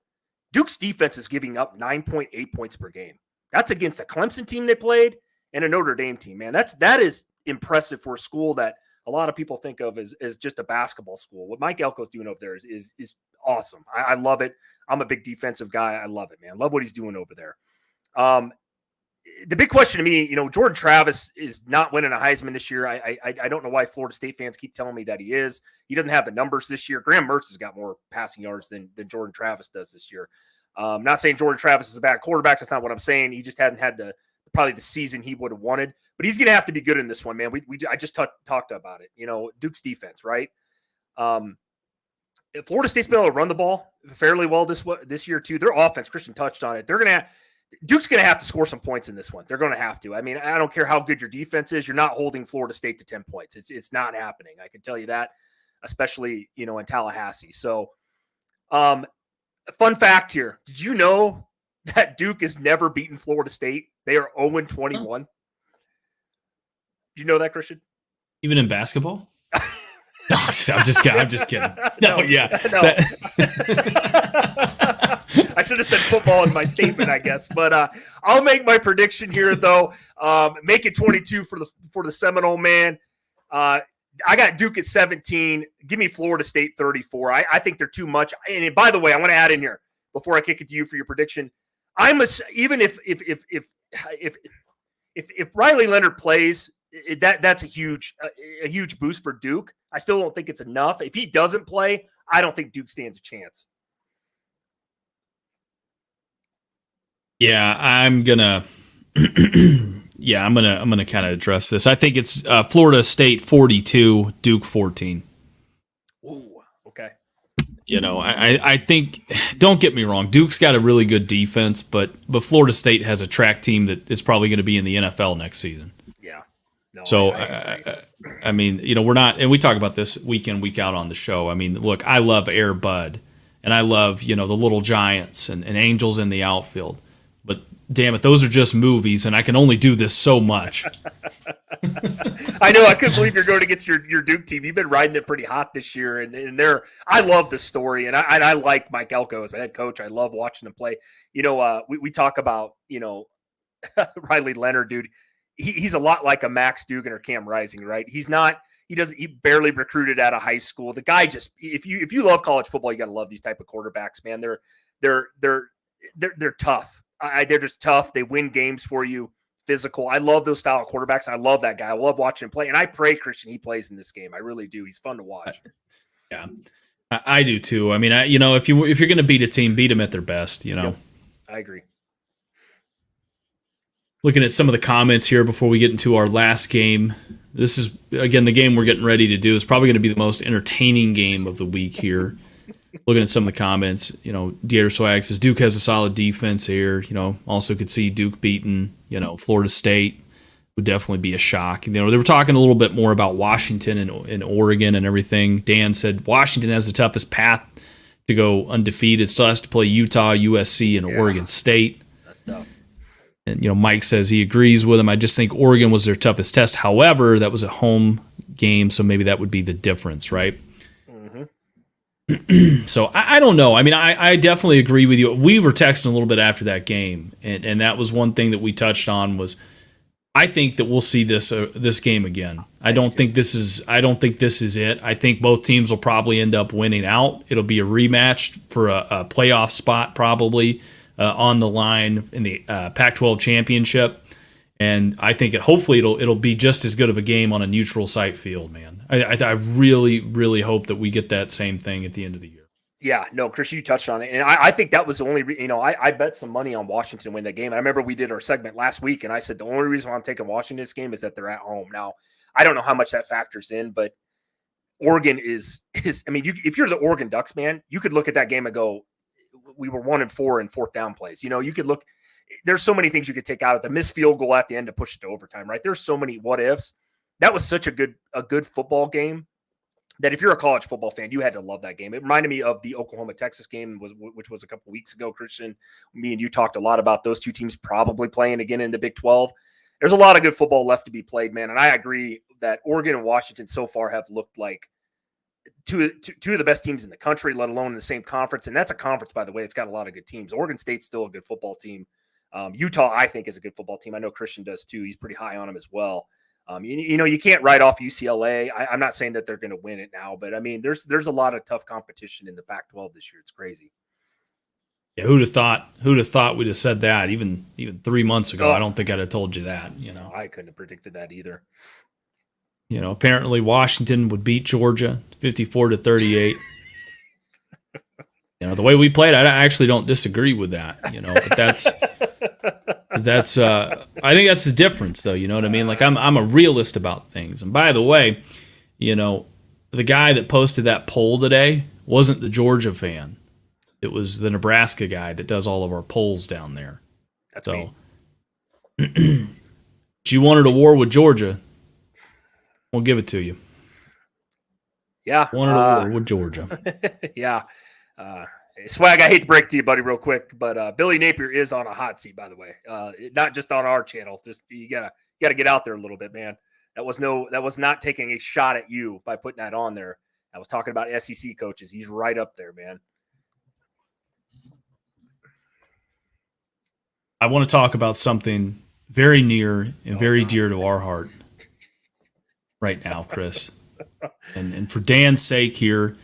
Duke's defense is giving up 9.8 points per game. That's against a Clemson team they played and a Notre Dame team, man. That is impressive for a school that a lot of people think of as just a basketball school. What Mike Elko's doing over there is awesome. I love it. I'm a big defensive guy. I love it, man. Love what he's doing over there. The big question to me, Jordan Travis is not winning a Heisman this year. I don't know why Florida State fans keep telling me that he is. He doesn't have the numbers this year. Graham Mertz has got more passing yards than Jordan Travis does this year. Not saying Jordan Travis is a bad quarterback. That's not what I'm saying. He just hadn't had probably the season he would have wanted. But he's going to have to be good in this one, man. I just talked about it. Duke's defense, right? Florida State's been able to run the ball fairly well this year too. Their offense, Christian touched on it. Duke's going to have to score some points in this one. They're going to have to. I mean, I don't care how good your defense is. You're not holding Florida State to 10 points. It's not happening. I can tell you that, especially, in Tallahassee. So, fun fact here. Did you know that Duke has never beaten Florida State? They are 0-21. Did you know that, Christian? Even in basketball? No, I'm just kidding. No, yeah. No. I should have said football in my statement, I guess. But I'll make my prediction here, though. Make it 22 for the Seminole, man. I got Duke at 17. Give me Florida State 34. I think they're too much. And by the way, I want to add in here before I kick it to you for your prediction. Even if Riley Leonard plays, that's a huge boost for Duke. I still don't think it's enough. If he doesn't play, I don't think Duke stands a chance. Yeah, I'm gonna kind of address this. I think it's Florida State 42, Duke 14. Ooh, okay. I think, don't get me wrong, Duke's got a really good defense, but Florida State has a track team that is probably going to be in the NFL next season. Yeah. No, so, I mean, we're not, and we talk about this week in, week out on the show. I mean, look, I love Air Bud, and I love, the Little Giants and Angels in the outfield. But damn it, those are just movies, and I can only do this so much. I know. I couldn't believe you're going against your Duke team. You've been riding it pretty hot this year, and I love the story, and I like Mike Elko as a head coach. I love watching him play. We talk about Riley Leonard, dude. He's a lot like a Max Dugan or Cam Rising, right? He barely recruited out of high school. The guy just, if you love college football, you got to love these type of quarterbacks, man. They're tough. They're just tough. They win games for you. Physical. I love those style of quarterbacks. I love that guy. I love watching him play. And I pray, Christian, he plays in this game. I really do. He's fun to watch. Yeah, I do too. I mean, if you're going to beat a team, beat them at their best. Yep. I agree. Looking at some of the comments here before we get into our last game. This is, again, the game we're getting ready to do is probably going to be the most entertaining game of the week here. Looking at some of the comments, Dieter Swag says Duke has a solid defense here. Also could see Duke beating, Florida State would definitely be a shock. They were talking a little bit more about Washington and Oregon and everything. Dan said Washington has the toughest path to go undefeated. Still has to play Utah, USC, and Oregon State. That's tough. And Mike says he agrees with him. I just think Oregon was their toughest test. However, that was a home game, so maybe that would be the difference, right? So I don't know. I mean, I definitely agree with you. We were texting a little bit after that game, and that was one thing that we touched on was I think that we'll see this game again. I don't think this is it. I think both teams will probably end up winning out. It'll be a rematch for a playoff spot probably on the line in the Pac-12 championship. And I think hopefully it'll be just as good of a game on a neutral site field, man. I really, really hope that we get that same thing at the end of the year. Yeah, no, Chris, you touched on it. And I think that was the only, I bet some money on Washington to win that game. I remember we did our segment last week, and I said the only reason why I'm taking Washington this game is that they're at home. Now, I don't know how much that factors in, but Oregon is I mean, if you're the Oregon Ducks, man, you could look at that game and go, we were 1-4 in fourth down plays. You could look. There's so many things you could take out of the missed field goal at the end to push it to overtime, right? There's so many what ifs. That was such a good football game that if you're a college football fan, you had to love that game. It reminded me of the Oklahoma-Texas game, which was a couple weeks ago, Christian. Me and you talked a lot about those two teams probably playing again in the Big 12. There's a lot of good football left to be played, man. And I agree that Oregon and Washington so far have looked like two of the best teams in the country, let alone in the same conference. And that's a conference, by the way, it's got a lot of good teams. Oregon State's still a good football team. Utah, I think, is a good football team. I know Christian does too. He's pretty high on them as well. You can't write off UCLA. I'm not saying that they're going to win it now, but I mean, there's a lot of tough competition in the Pac-12 this year. It's crazy. Yeah, who'd have thought? Who'd have thought we'd have said that even 3 months ago? Oh. I don't think I'd have told you that. I couldn't have predicted that either. Apparently Washington would beat Georgia 54-38. The way we played, I actually don't disagree with that. But that's I think that's the difference, though. You know what I mean? Like I'm a realist about things. And by the way, the guy that posted that poll today wasn't the Georgia fan. It was the Nebraska guy that does all of our polls down there. That's me. If you wanted a war with Georgia, we'll give it to you. Yeah. Wanted a war with Georgia. Yeah. Swag, I hate to break to you, buddy, real quick, but Billy Napier is on a hot seat, by the way. Not just on our channel. Just you gotta get out there a little bit, man. That was not taking a shot at you by putting that on there. I was talking about SEC coaches. He's right up there, man. I want to talk about something very near and very dear to our heart right now, Chris. And for Dan's sake here,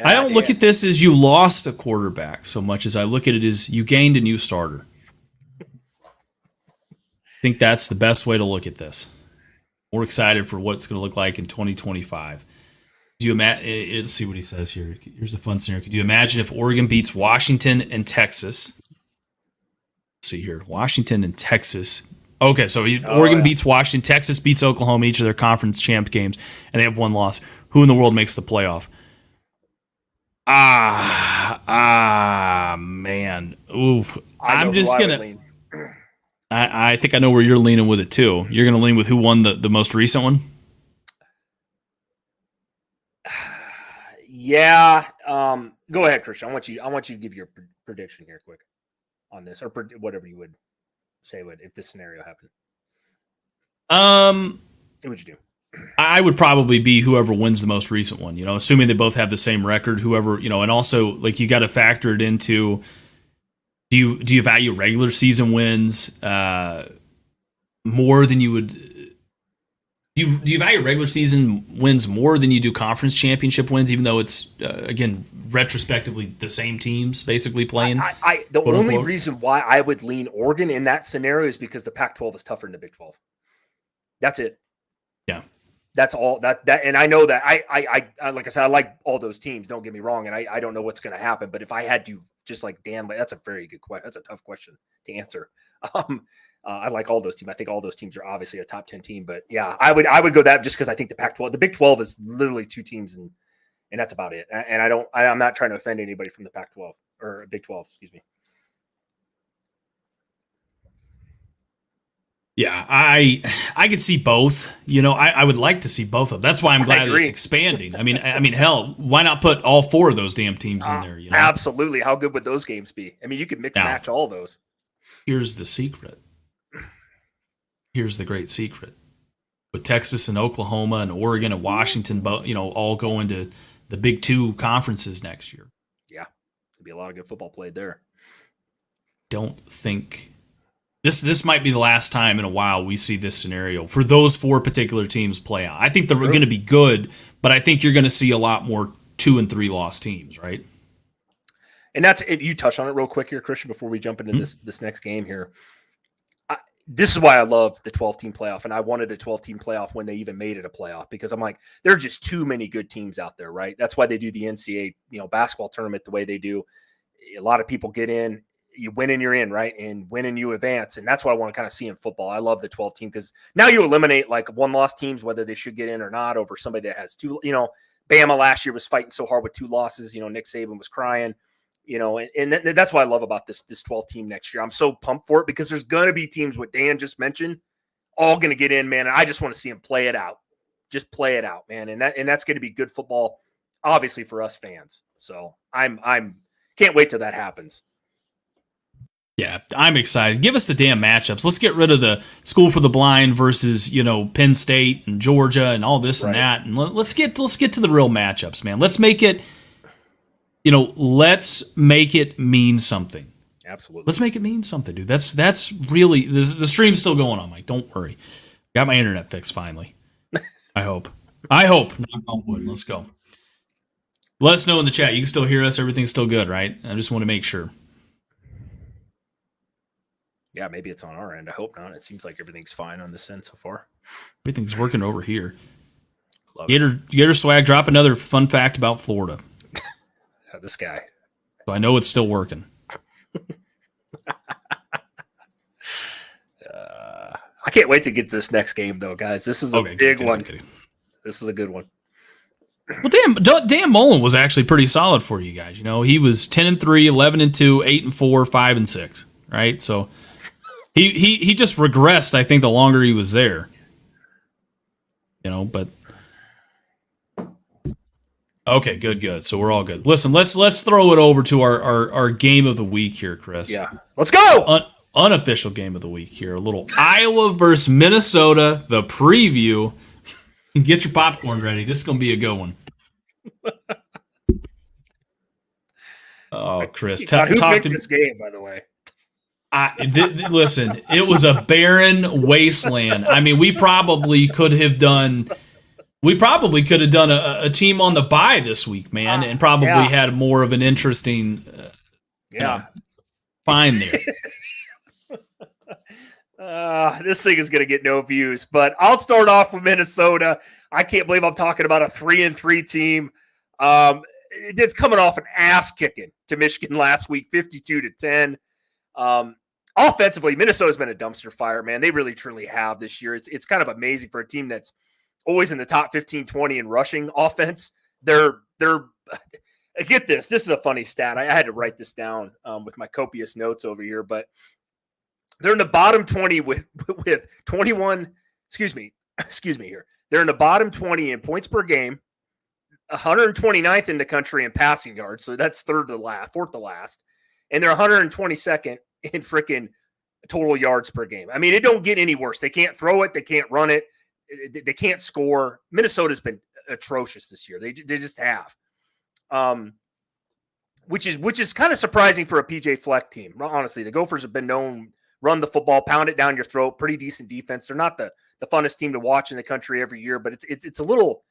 I don't look at this as you lost a quarterback so much as I look at it as you gained a new starter. I think that's the best way to look at this. We're excited for what it's going to look like in 2025. Do you imagine? Let's see what he says here. Here's a fun scenario. Could you imagine if Oregon beats Washington and Texas? Let's see here. Washington and Texas. Okay, so Oregon beats Washington, Texas beats Oklahoma, each of their conference champ games, and they have one loss. Who in the world makes the playoff? Man. Ooh. I'm just going to. I think I know where you're leaning with it, too. You're going to lean with who won the most recent one? Yeah. Go ahead, Christian. I want you to give your prediction here quick on this, or whatever you would say if this scenario happened. What would you do? I would probably be whoever wins the most recent one, assuming they both have the same record, whoever, and also like you got to factor it into, do you value regular season wins more than you would, do you value regular season wins more than you do conference championship wins, even though it's, again, retrospectively the same teams basically playing? The only reason why I would lean Oregon in that scenario is because the Pac-12 is tougher than the Big 12. That's it. Yeah. That's all that, and I know that I like I said, I like all those teams. Don't get me wrong. And I don't know what's going to happen, but if I had to just like Dan, that's a very good question. That's a tough question to answer. I like all those teams. I think all those teams are obviously a top 10 team, but yeah, I would go that just because I think the Pac-12, the Big 12 is literally two teams and that's about it. And I'm not trying to offend anybody from the Pac-12 or Big 12, excuse me. Yeah, I could see both. I would like to see both of them. That's why I'm glad it's expanding. I mean, hell, why not put all four of those damn teams in there? Absolutely. How good would those games be? I mean, you could match all those. Here's the secret. Here's the great secret. With Texas and Oklahoma and Oregon and Washington, all going to the Big Two conferences next year. Yeah, there'll be a lot of good football played there. Don't think. This might be the last time in a while we see this scenario for those four particular teams play out. I think they're going to be good, but I think you're going to see a lot more 2 and 3 loss teams, right? And that's it. You touch on it real quick here, Christian, before we jump into this next game here. This is why I love the 12-team playoff, and I wanted a 12-team playoff when they even made it a playoff, because I'm like, there are just too many good teams out there, right? That's why they do the NCAA, basketball tournament the way they do. A lot of people get in. You win and you're in, right? And win and you advance. And that's what I want to kind of see in football. I love the 12 team because now you eliminate like one loss teams, whether they should get in or not, over somebody that has two. Bama last year was fighting so hard with 2 losses. Nick Saban was crying, and that's what I love about this 12 team next year. I'm so pumped for it because there's going to be teams, what Dan just mentioned, all going to get in, man. And I just want to see them play it out. Just play it out, man. And that's going to be good football, obviously, for us fans. So I'm can't wait till that happens. Yeah, I'm excited. Give us the damn matchups. Let's get rid of the School for the Blind versus Penn State and Georgia and all this and Right. that, and let's get to the real matchups, man. Let's make it let's make it mean something. Absolutely. Let's make it mean something, dude. That's really the stream's still going on, Mike. Don't worry. Got my internet fixed finally. I hope. Knock on wood. Let's go. Let us know in the chat. You can still hear us. Everything's still good, right? I just want to make sure. Yeah, maybe it's on our end. I hope not. It seems like everything's fine on this end so far. Everything's working over here. Love it. Gator swag. Drop another fun fact about Florida. This guy. So I know it's still working. I can't wait to get to this next game, though, guys. This is a big one. This is a good one. Well, Dan Mullen was actually pretty solid for you guys. He was 10-3, 11-2, 8-4, 5-6. Right, so he just regressed. I think the longer he was there. But okay, good. So we're all good. Listen, let's throw it over to our game of the week here, Chris. Yeah, let's go. Unofficial game of the week here. A little Iowa versus Minnesota. The preview. Get your popcorn ready. This is gonna be a good one. Oh, Chris, who talk picked to this game, by the way. Listen, it was a barren wasteland. I mean, we probably could have done a team on the bye this week, man, and probably had more of an interesting find there. This thing is going to get no views, but I'll start off with Minnesota. I can't believe I'm talking about a 3-3 team. It's coming off an ass kicking to Michigan last week, 52-10. Offensively, Minnesota's been a dumpster fire, man. They really, truly have this year. It's kind of amazing for a team that's always in the top 15, 20 in rushing offense. They're get this. This is a funny stat. I had to write this down with my copious notes over here, but they're in the bottom 20 with 21. Excuse me here. They're in the bottom 20 in points per game, 129th in the country in passing yards. So that's fourth to last. And they're 122nd in freaking total yards per game. I mean, it don't get any worse. They can't throw it. They can't run it. They can't score. Minnesota's been atrocious this year. They just have. Which is kind of surprising for a PJ Fleck team. Honestly, the Gophers have been known run the football, pound it down your throat, pretty decent defense. They're not the funnest team to watch in the country every year, but it's a little,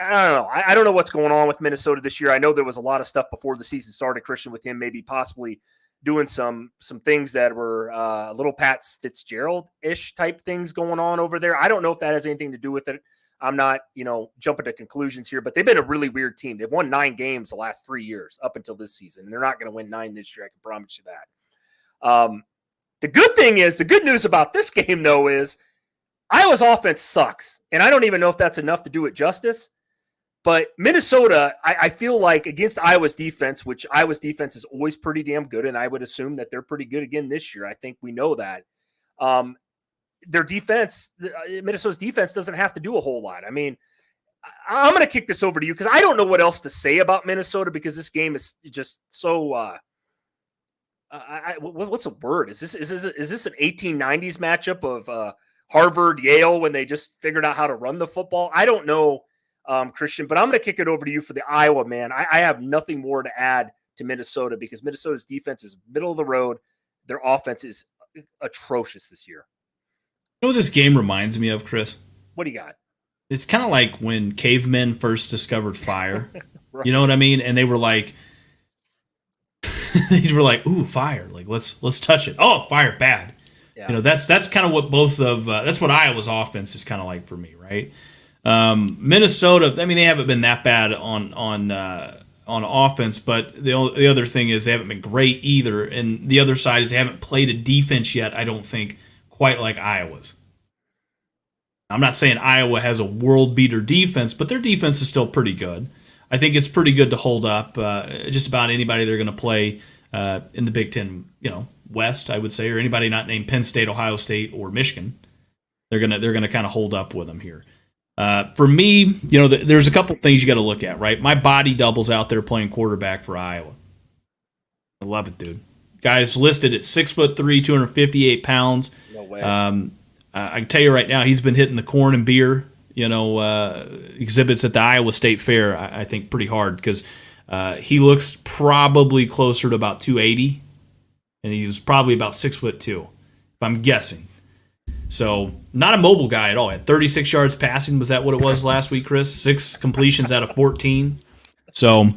I don't know. I don't know what's going on with Minnesota this year. I know there was a lot of stuff before the season started, Christian, with him maybe possibly doing some things that were a little Pat Fitzgerald-ish type things going on over there. I don't know if that has anything to do with it. I'm not, jumping to conclusions here, but they've been a really weird team. They've won 9 games the last 3 years up until this season, and they're not going to win 9 this year. I can promise you that. The good news about this game, though, is Iowa's offense sucks, and I don't even know if that's enough to do it justice. But Minnesota, I feel like against Iowa's defense, which Iowa's defense is always pretty damn good, and I would assume that they're pretty good again this year. I think we know that. Their defense, Minnesota's defense, doesn't have to do a whole lot. I mean, I'm going to kick this over to you because I don't know what else to say about Minnesota because this game is just so. What's the word? Is this an 1890s matchup of Harvard, Yale when they just figured out how to run the football? I don't know, Christian, but I'm going to kick it over to you for the Iowa man. I have nothing more to add to Minnesota because Minnesota's defense is middle of the road. Their offense is atrocious this year. You know what this game reminds me of, Chris? What do you got? It's kind of like when cavemen first discovered fire. Right. You know what I mean? And they were like, ooh, fire! Like let's touch it. Oh, fire, bad. Yeah. That's kind of what that's what Iowa's offense is kind of like for me, right? Minnesota, I mean, they haven't been that bad on offense, but the other thing is they haven't been great either. And the other side is they haven't played a defense yet. I don't think quite like Iowa's. I'm not saying Iowa has a world beater defense, but their defense is still pretty good. I think it's pretty good to hold up just about anybody they're going to play in the Big Ten, West, I would say, or anybody not named Penn State, Ohio State, or Michigan. They're gonna kind of hold up with them here. For me, there's a couple things you got to look at, right? My body double's out there playing quarterback for Iowa. I love it, dude. Guy's listed at 6'3", 258 pounds. No way. I can tell you right now, he's been hitting the corn and beer, exhibits at the Iowa State Fair. I think pretty hard because he looks probably closer to about 280, and he was probably about 6'2", if I'm guessing. So not a mobile guy at all. At 36 yards passing, was that what it was last week, Chris? 6 completions out of 14. So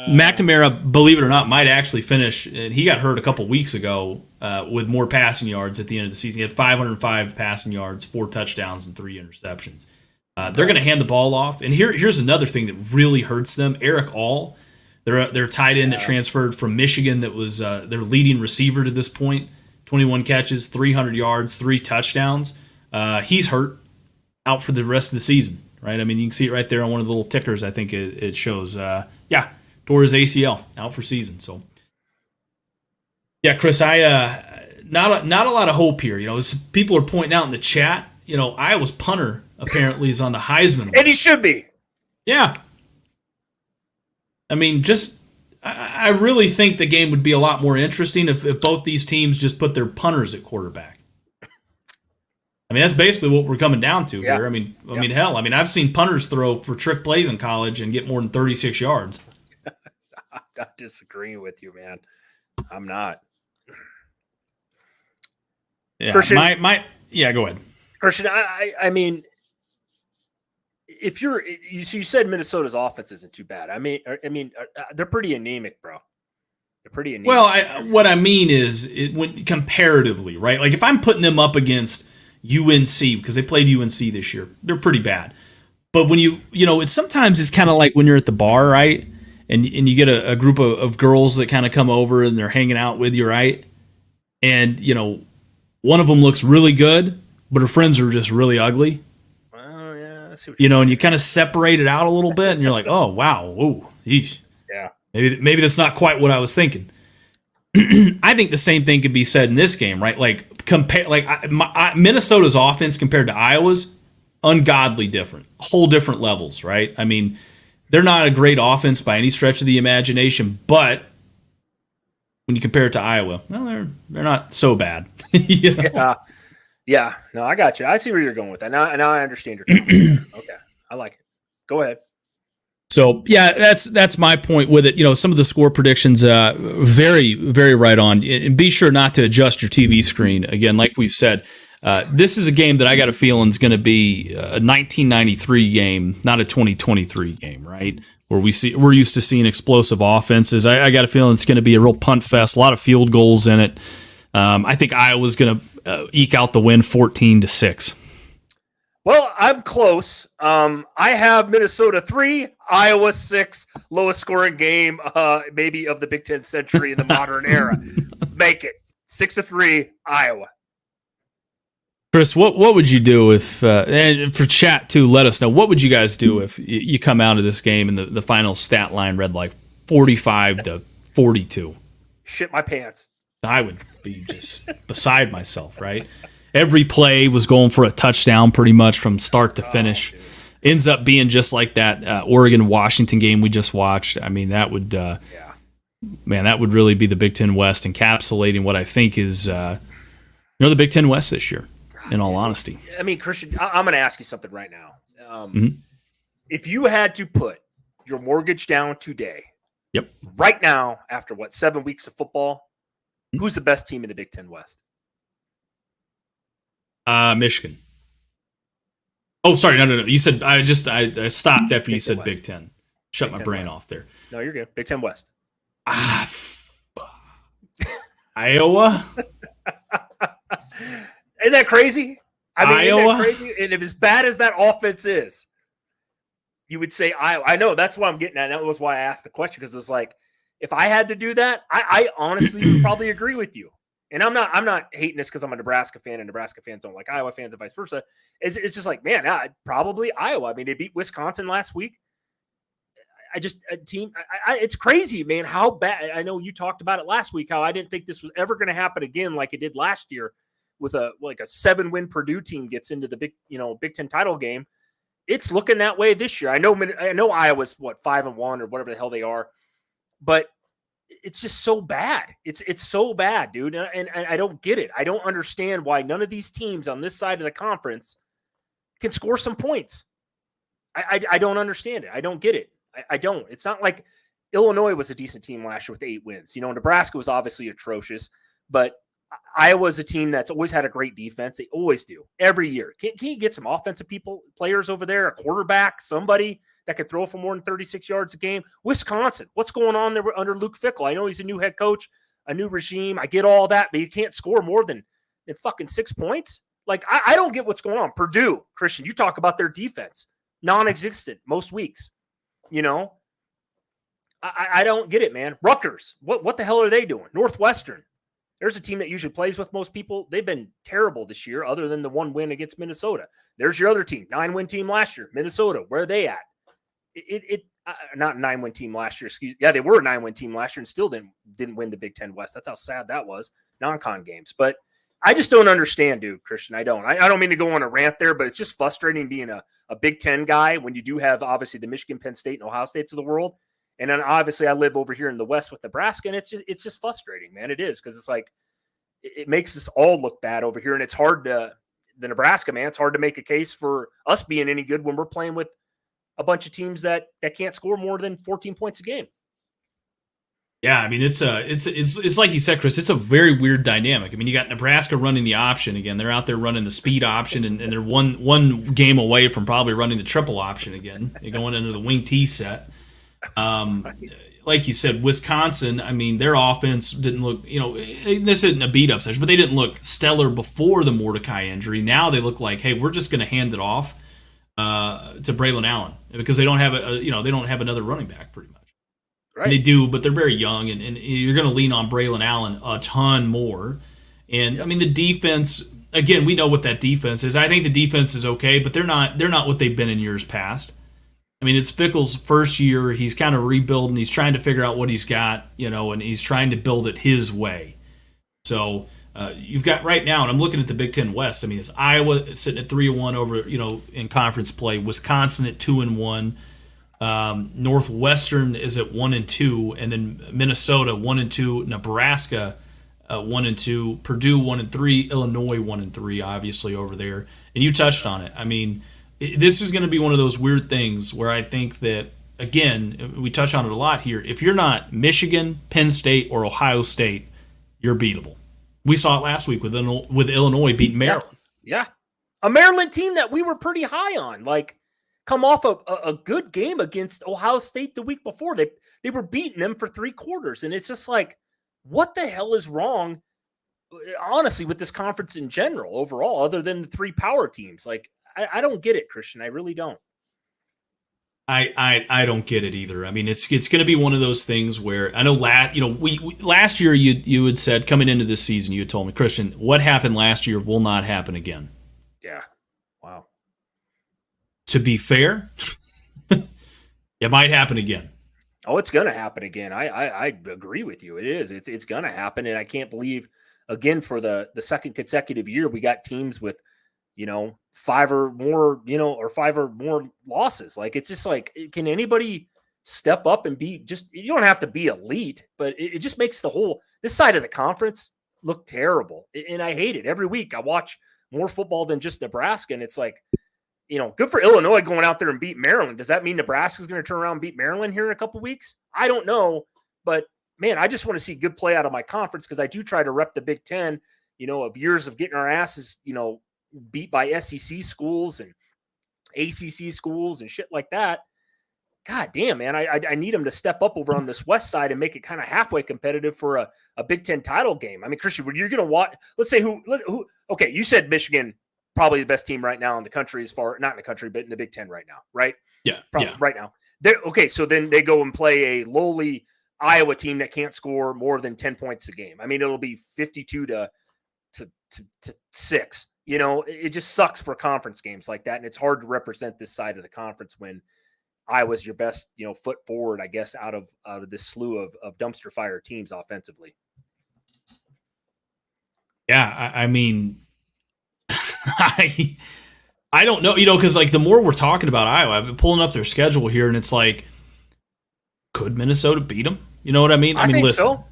McNamara, believe it or not, might actually finish. And he got hurt a couple weeks ago with more passing yards at the end of the season. He had 505 passing yards, 4 touchdowns, and 3 interceptions. They're going to hand the ball off. And here's another thing that really hurts them. Eric All, their tight end that transferred from Michigan, that was their leading receiver to this point. 21 catches, 300 yards, 3 touchdowns. He's hurt, out for the rest of the season, right? I mean, you can see it right there on one of the little tickers. I think it shows. Tore his ACL, out for season. So, yeah, Chris, not a lot of hope here. As people are pointing out in the chat, Iowa's punter apparently is on the Heisman list. And he should be. Yeah. I mean, I really think the game would be a lot more interesting if both these teams just put their punters at quarterback. I mean, that's basically what we're coming down to here. I mean, hell, I've seen punters throw for trick plays in college and get more than 36 yards. I'm not disagreeing with you, man. I'm not. Yeah, Christian, go ahead. Christian, I mean, if you said Minnesota's offense isn't too bad. I mean, they're pretty anemic, bro. They're pretty anemic. Well, what I mean is, when comparatively, right? Like if I'm putting them up against UNC, because they played UNC this year, they're pretty bad. But when it's kind of like when you're at the bar, right? And you get a group of girls that kind of come over and they're hanging out with you, right? And one of them looks really good, but her friends are just really ugly. And you kind of separate it out a little bit, and you're like, oh, wow, whoa, yeesh. Yeah. Maybe that's not quite what I was thinking. I think the same thing could be said in this game, right? Like, Minnesota's offense compared to Iowa's, ungodly different. Whole different levels, right? I mean, they're not a great offense by any stretch of the imagination, but when you compare it to Iowa, well, they're not so bad. Yeah, no, I got you. I see where you're going with that. Now I understand your comment. Okay, I like it. Go ahead. So, yeah, that's my point with it. Some of the score predictions, very, very right on. And be sure not to adjust your TV screen. Again, like we've said, this is a game that I got a feeling is going to be a 1993 game, not a 2023 game, right? Where we're used to seeing explosive offenses. I got a feeling it's going to be a real punt fest, a lot of field goals in it. I think Iowa's going to eke out the win 14-6. Well, I'm close. I have Minnesota 3, Iowa 6, lowest scoring game maybe of the Big Ten century in the modern era. Make it 6-3, Iowa. Chris, what would you do if, and for chat too, let us know, what would you guys do if you come out of this game and the final stat line read like 45-42? Shit my pants. I would be just beside myself, right? Every play was going for a touchdown pretty much from start to finish. Ends up being just like that Oregon-Washington game we just watched. I mean, that would, man, that would really be the Big Ten West encapsulating what I think is, the Big Ten West this year, in all honesty. I mean, Christian, I'm going to ask you something right now. If you had to put your mortgage down today, right now, after 7 weeks of football, who's the best team in the Big Ten West? Michigan. Oh, sorry. No. You said I stopped after you said West. Big Ten. Shut Big my Ten brain West. off there. No, you're good. Big Ten West. Iowa. Isn't that crazy? I mean, Iowa. Isn't that crazy? And as bad as that offense is, you would say Iowa. I know that's what I'm getting at. That was why I asked the question, because it was like, if I had to do that, I honestly would probably agree with you. And I'm not hating this because I'm a Nebraska fan and Nebraska fans don't like Iowa fans and vice versa. It's just like, man, probably Iowa. I mean, they beat Wisconsin last week. It's crazy, man, how bad. I know you talked about it last week, how I didn't think this was ever going to happen again like it did last year with a 7-win Purdue team gets into the Big Ten title game. It's looking that way this year. I know Iowa's 5-1 or whatever the hell they are. But it's just so bad. It's so bad, dude. And I don't get it. I don't understand why none of these teams on this side of the conference can score some points. I don't understand it. I don't get it. I don't. It's not like Illinois was a decent team last year with 8 wins. Nebraska was obviously atrocious, but Iowa's a team that's always had a great defense. They always do every year. Can you get some offensive players over there, a quarterback, somebody that could throw for more than 36 yards a game? Wisconsin, what's going on there under Luke Fickell? I know he's a new head coach, a new regime. I get all that, but you can't score more than fucking 6 points. Like, I don't get what's going on. Purdue, Christian, you talk about their defense. Non-existent most weeks. I don't get it, man. Rutgers, what the hell are they doing? Northwestern, there's a team that usually plays with most people. They've been terrible this year, other than the 1 win against Minnesota. There's your other team, 9-win team last year, Minnesota. Where are they at? Not a 9-win team last year. They were a 9-win team last year and still didn't win the Big Ten West. That's how sad that was. Non-con games, but I just don't understand, dude, Christian. I don't. I don't mean to go on a rant there, but it's just frustrating being a Big Ten guy when you do have obviously the Michigan, Penn State, and Ohio States of the world. And then obviously I live over here in the West with Nebraska, and it's just frustrating, man. It is, because it's like it makes us all look bad over here, and it's hard the Nebraska, man. It's hard to make a case for us being any good when we're playing with a bunch of teams that can't score more than 14 points a game. Yeah, I mean it's like you said, Chris. It's a very weird dynamic. I mean, you got Nebraska running the option again. They're out there running the speed option, and they're one game away from probably running the triple option again. They're going into the wing T set. Like you said, Wisconsin. I mean, their offense didn't look. This isn't a beat up session, but they didn't look stellar before the Mordecai injury. Now they look like, hey, we're just going to hand it off to Braylon Allen because they don't have they don't have another running back pretty much. Right. And they do, but they're very young, and you're going to lean on Braylon Allen a ton more. And I mean, the defense, again, we know what that defense is. I think the defense is okay, but they're not what they've been in years past. I mean, it's Fickell's first year. He's kind of rebuilding. He's trying to figure out what he's got, and he's trying to build it his way. So you've got right now, and I'm looking at the Big Ten West. I mean, it's Iowa sitting at 3-1 over, in conference play. Wisconsin at 2-1. Northwestern is at 1-2, and then Minnesota 1-2, Nebraska 1-2, Purdue 1-3, Illinois 1-3, obviously over there. And you touched on it. I mean, this is going to be one of those weird things where I think that, again, we touch on it a lot here. If you're not Michigan, Penn State, or Ohio State, you're beatable. We saw it last week with Illinois beating Maryland. Yeah, a Maryland team that we were pretty high on, come off a good game against Ohio State the week before. They were beating them for 3 quarters. And it's just like, what the hell is wrong, honestly, with this conference in general, overall, other than the 3 power teams? Like, I don't get it, Christian. I really don't. I don't get it either. I mean, it's going to be one of those things where I know we last year you had said coming into this season, you had told me, Christian, what happened last year will not happen again. Yeah. Wow. To be fair, it might happen again. Oh, it's going to happen again. I agree with you. It is. It's going to happen, and I can't believe, again, for the second consecutive year, we got teams with 5 or more, or 5 or more losses. Like, it's just like, can anybody step up and be you don't have to be elite, but it just makes this side of the conference look terrible. And I hate it. Every week I watch more football than just Nebraska. And it's like, good for Illinois going out there and beat Maryland. Does that mean Nebraska's going to turn around and beat Maryland here in a couple weeks? I don't know, but man, I just want to see good play out of my conference, because I do try to rep the Big Ten, of years of getting our asses, beat by SEC schools and ACC schools and shit like that. God damn, man, I need them to step up over on this West side and make it kind of halfway competitive for a Big Ten title game. I mean, Christian, you're going to watch, let's say who, okay, you said Michigan, probably the best team right now in the country, not in the country, but in the Big Ten right now, right? Yeah. Probably right now. Okay, so then they go and play a lowly Iowa team that can't score more than 10 points a game. I mean, it'll be 52 to 6. It just sucks for conference games like that, and it's hard to represent this side of the conference when Iowa's your best, foot forward, I guess, out of this slew of dumpster fire teams offensively. Yeah, I mean, I don't know, because like the more we're talking about Iowa, I've been pulling up their schedule here, and it's like, could Minnesota beat them? You know what I mean? I think listen, so.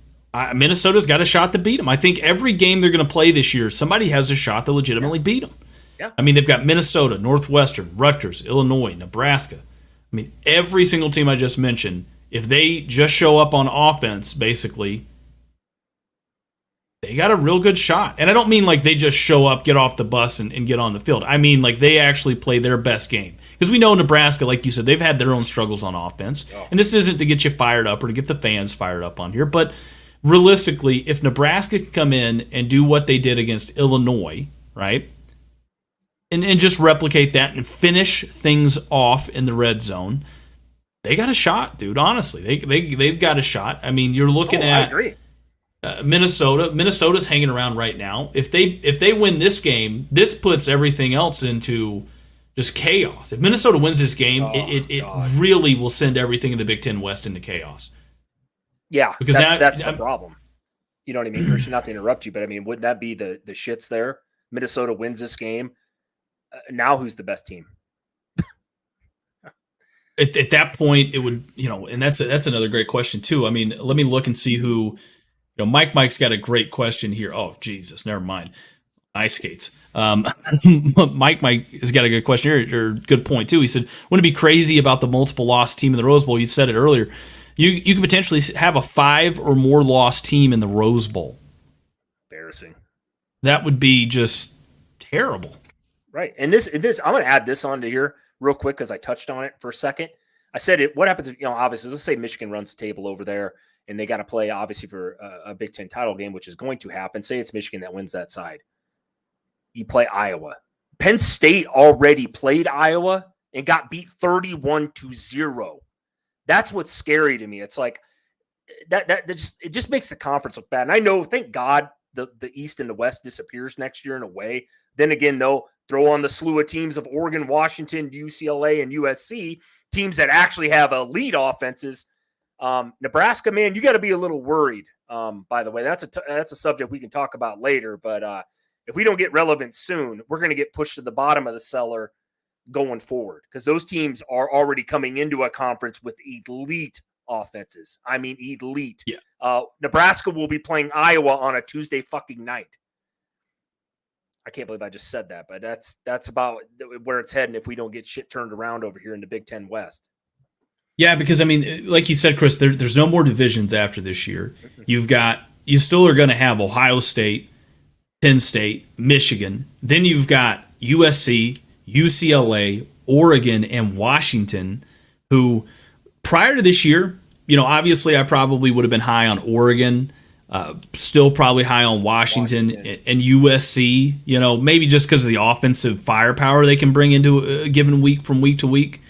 Minnesota's got a shot to beat them. I think every game they're going to play this year, somebody has a shot to legitimately beat them. Yeah. I mean, they've got Minnesota, Northwestern, Rutgers, Illinois, Nebraska. I mean, every single team I just mentioned, if they just show up on offense, basically, they got a real good shot. And I don't mean like they just show up, get off the bus, and get on the field. I mean like they actually play their best game. Because we know Nebraska, like you said, they've had their own struggles on offense. Oh. And this isn't to get you fired up or to get the fans fired up on here. But realistically, if Nebraska can come in and do what they did against Illinois, right, and just replicate that and finish things off in the red zone, they got a shot, dude. Honestly, they've got a shot. I mean, you're looking at... I agree. Minnesota. Minnesota's hanging around right now. If they win this game, this puts everything else into just chaos. If Minnesota wins this game, it really will send everything in the Big Ten West into chaos. Yeah, because that's the problem. You know what I mean, Christian? Not to interrupt you, but I mean, wouldn't that be the shits there? Minnesota wins this game. Now who's the best team? At that point, it would, and that's another great question too. I mean, let me look and see who. Mike's got a great question here. Oh, Jesus, never mind. Ice skates. Mike has got a good question here, or good point too. He said, wouldn't it be crazy about the multiple loss team in the Rose Bowl? You said it earlier. You could potentially have a 5 or more loss team in the Rose Bowl. Embarrassing. That would be just terrible. Right. And this I'm going to add this onto here real quick because I touched on it for a second. I said what happens if, obviously, let's say Michigan runs the table over there. And they got to play, obviously, for a Big Ten title game, which is going to happen. Say it's Michigan that wins that side. You play Iowa. Penn State already played Iowa and got beat 31-0. That's what's scary to me. It's like that just makes the conference look bad. And I know, thank God, the East and the West disappears next year in a way. Then again, they'll throw on the slew of teams of Oregon, Washington, UCLA, and USC, teams that actually have elite offenses. Nebraska, man, you got to be a little worried. By the way, that's a subject we can talk about later. But if we don't get relevant soon, we're going to get pushed to the bottom of the cellar going forward because those teams are already coming into a conference with elite offenses. I mean, elite. Yeah. Nebraska will be playing Iowa on a Tuesday fucking night. I can't believe I just said that, but that's about where it's heading if we don't get shit turned around over here in the Big Ten West. Yeah, because, I mean, like you said, Chris, there's no more divisions after this year. You still are going to have Ohio State, Penn State, Michigan. Then you've got USC, UCLA, Oregon, and Washington, who prior to this year, obviously I probably would have been high on Oregon, still probably high on Washington. And USC, maybe just because of the offensive firepower they can bring into a given week from week to week.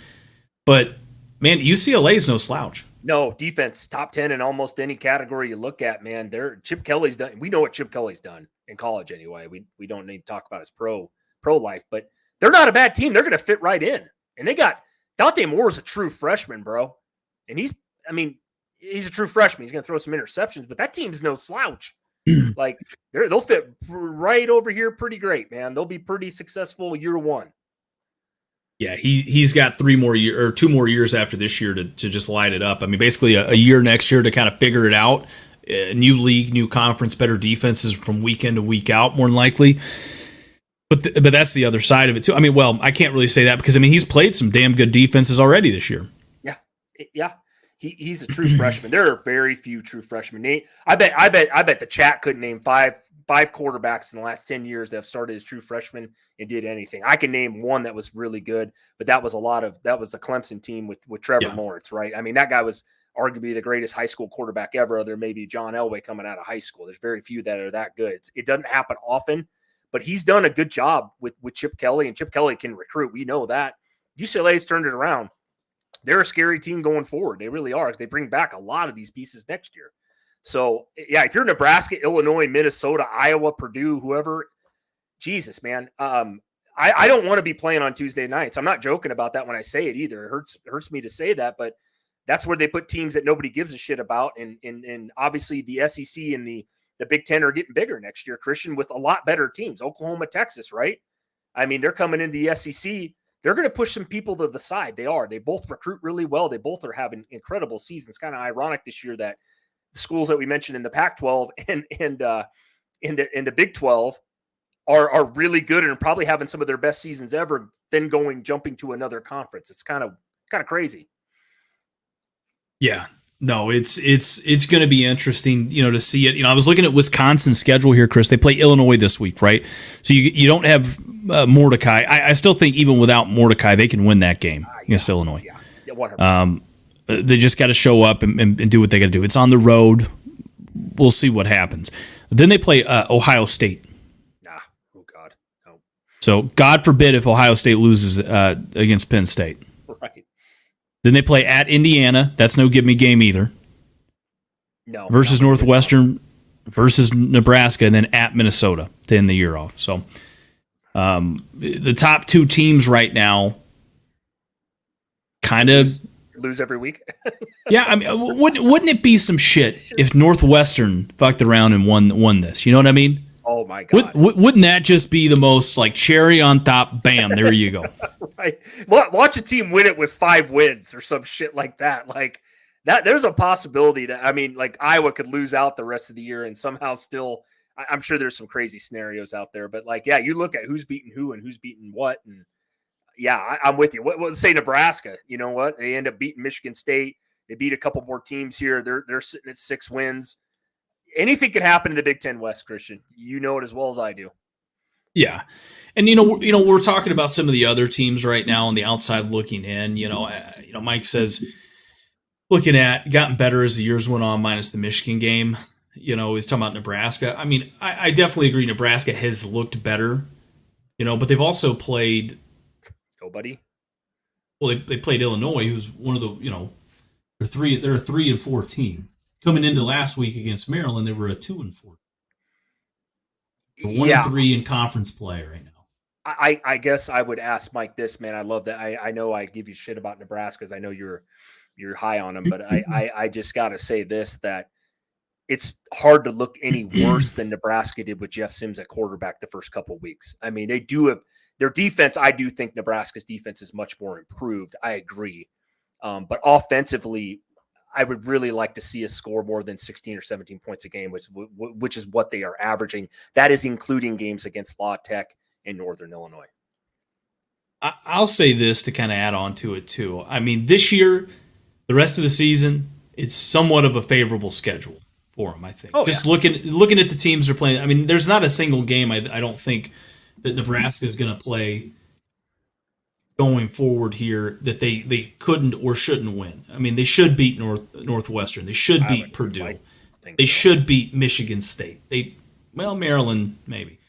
But man, UCLA is no slouch. No, defense, top 10 in almost any category you look at, man. Chip Kelly's done. We know what Chip Kelly's done in college anyway. We don't need to talk about his pro life, but they're not a bad team. They're going to fit right in. And they got Dante Moore's a true freshman, bro. And he's a true freshman. He's going to throw some interceptions, but that team's no slouch. Like they'll fit right over here pretty great, man. They'll be pretty successful year one. Yeah, he's got 2 more years after this year to just light it up. I mean, basically a year next year to kind of figure it out. New league, new conference, better defenses from week in to week out, more than likely. But that's the other side of it too. I mean, well, I can't really say that because he's played some damn good defenses already this year. Yeah. He's a true freshman. There are very few true freshmen. I bet the chat couldn't name five quarterbacks in the last 10 years that have started as true freshmen and did anything. I can name one that was really good, but that was the Clemson team with Trevor Lawrence, right? I mean, that guy was arguably the greatest high school quarterback ever. Other maybe John Elway coming out of high school. There's very few that are that good. It doesn't happen often, but he's done a good job with Chip Kelly, and Chip Kelly can recruit. We know that. UCLA's turned it around. They're a scary team going forward. They really are. They bring back a lot of these pieces next year. So, yeah, if you're Nebraska, Illinois, Minnesota, Iowa, Purdue, whoever, Jesus, man, I don't want to be playing on Tuesday nights. I'm not joking about that when I say it either. It hurts me to say that, but that's where they put teams that nobody gives a shit about. And obviously the SEC and the Big Ten are getting bigger next year, Christian, with a lot better teams. Oklahoma, Texas, right? I mean, they're coming into the SEC. they're going to push some people to the side. They are. They both recruit really well. They both are having incredible seasons. Kind of ironic this year that the schools that we mentioned in the Pac-12 and in the Big 12 are really good and probably having some of their best seasons ever. Then jumping to another conference. It's kind of crazy. Yeah. No, it's going to be interesting, to see it. I was looking at Wisconsin's schedule here, Chris. They play Illinois this week, right? So you don't have Mordecai. I still think even without Mordecai, they can win that game against Illinois. Yeah, 100%. They just got to show up and do what they got to do. It's on the road. We'll see what happens. Then they play Ohio State. Oh God, no. So God forbid if Ohio State loses against Penn State. Right. Then they play at Indiana. That's no give me game either. No. Versus Northwestern, versus Nebraska, and then at Minnesota to end the year off. So the top two teams right now kind of lose every week. Yeah, I mean, wouldn't it be some shit if Northwestern fucked around and won this? You know what I mean? Oh my God! Wouldn't that just be the most like cherry on top? Bam! There you go. Right. Watch a team win it with 5 wins or some shit like that. Like that, there's a possibility that like Iowa could lose out the rest of the year and somehow still. I'm sure there's some crazy scenarios out there, but you look at who's beating who and who's beating what, and I'm with you. Let's say Nebraska. You know what? They end up beating Michigan State. They beat a couple more teams here. They're sitting at 6 wins. Anything could happen in the Big Ten West, Christian. You know it as well as I do. Yeah, and we're talking about some of the other teams right now on the outside looking in. Mike says looking at gotten better as the years went on, minus the Michigan game. He's talking about Nebraska. I mean, I definitely agree. Nebraska has looked better. But they've also played. Go, buddy. Well, they played Illinois, who's one of the they're a 3-4 team. Coming into last week against Maryland, they were a 2-4. 1-3 in conference play right now. I guess I would ask Mike this, man. I love that. I know I give you shit about Nebraska because I know you're high on them, but I just got to say this, that it's hard to look any worse than Nebraska did with Jeff Sims at quarterback the first couple of weeks. I mean, they do have their defense. I do think Nebraska's defense is much more improved. I agree. But offensively, I would really like to see us score more than 16 or 17 points a game, which is what they are averaging. That is including games against La Tech and Northern Illinois. I'll say this to kind of add on to it too. I mean, this year, the rest of the season, it's somewhat of a favorable schedule for them, I think. Looking at the teams they're playing, I mean, there's not a single game I don't think that Nebraska is going to play going forward here that they couldn't or shouldn't win. I mean, they should beat Northwestern. They should beat Purdue. They should beat Michigan State. Maryland maybe.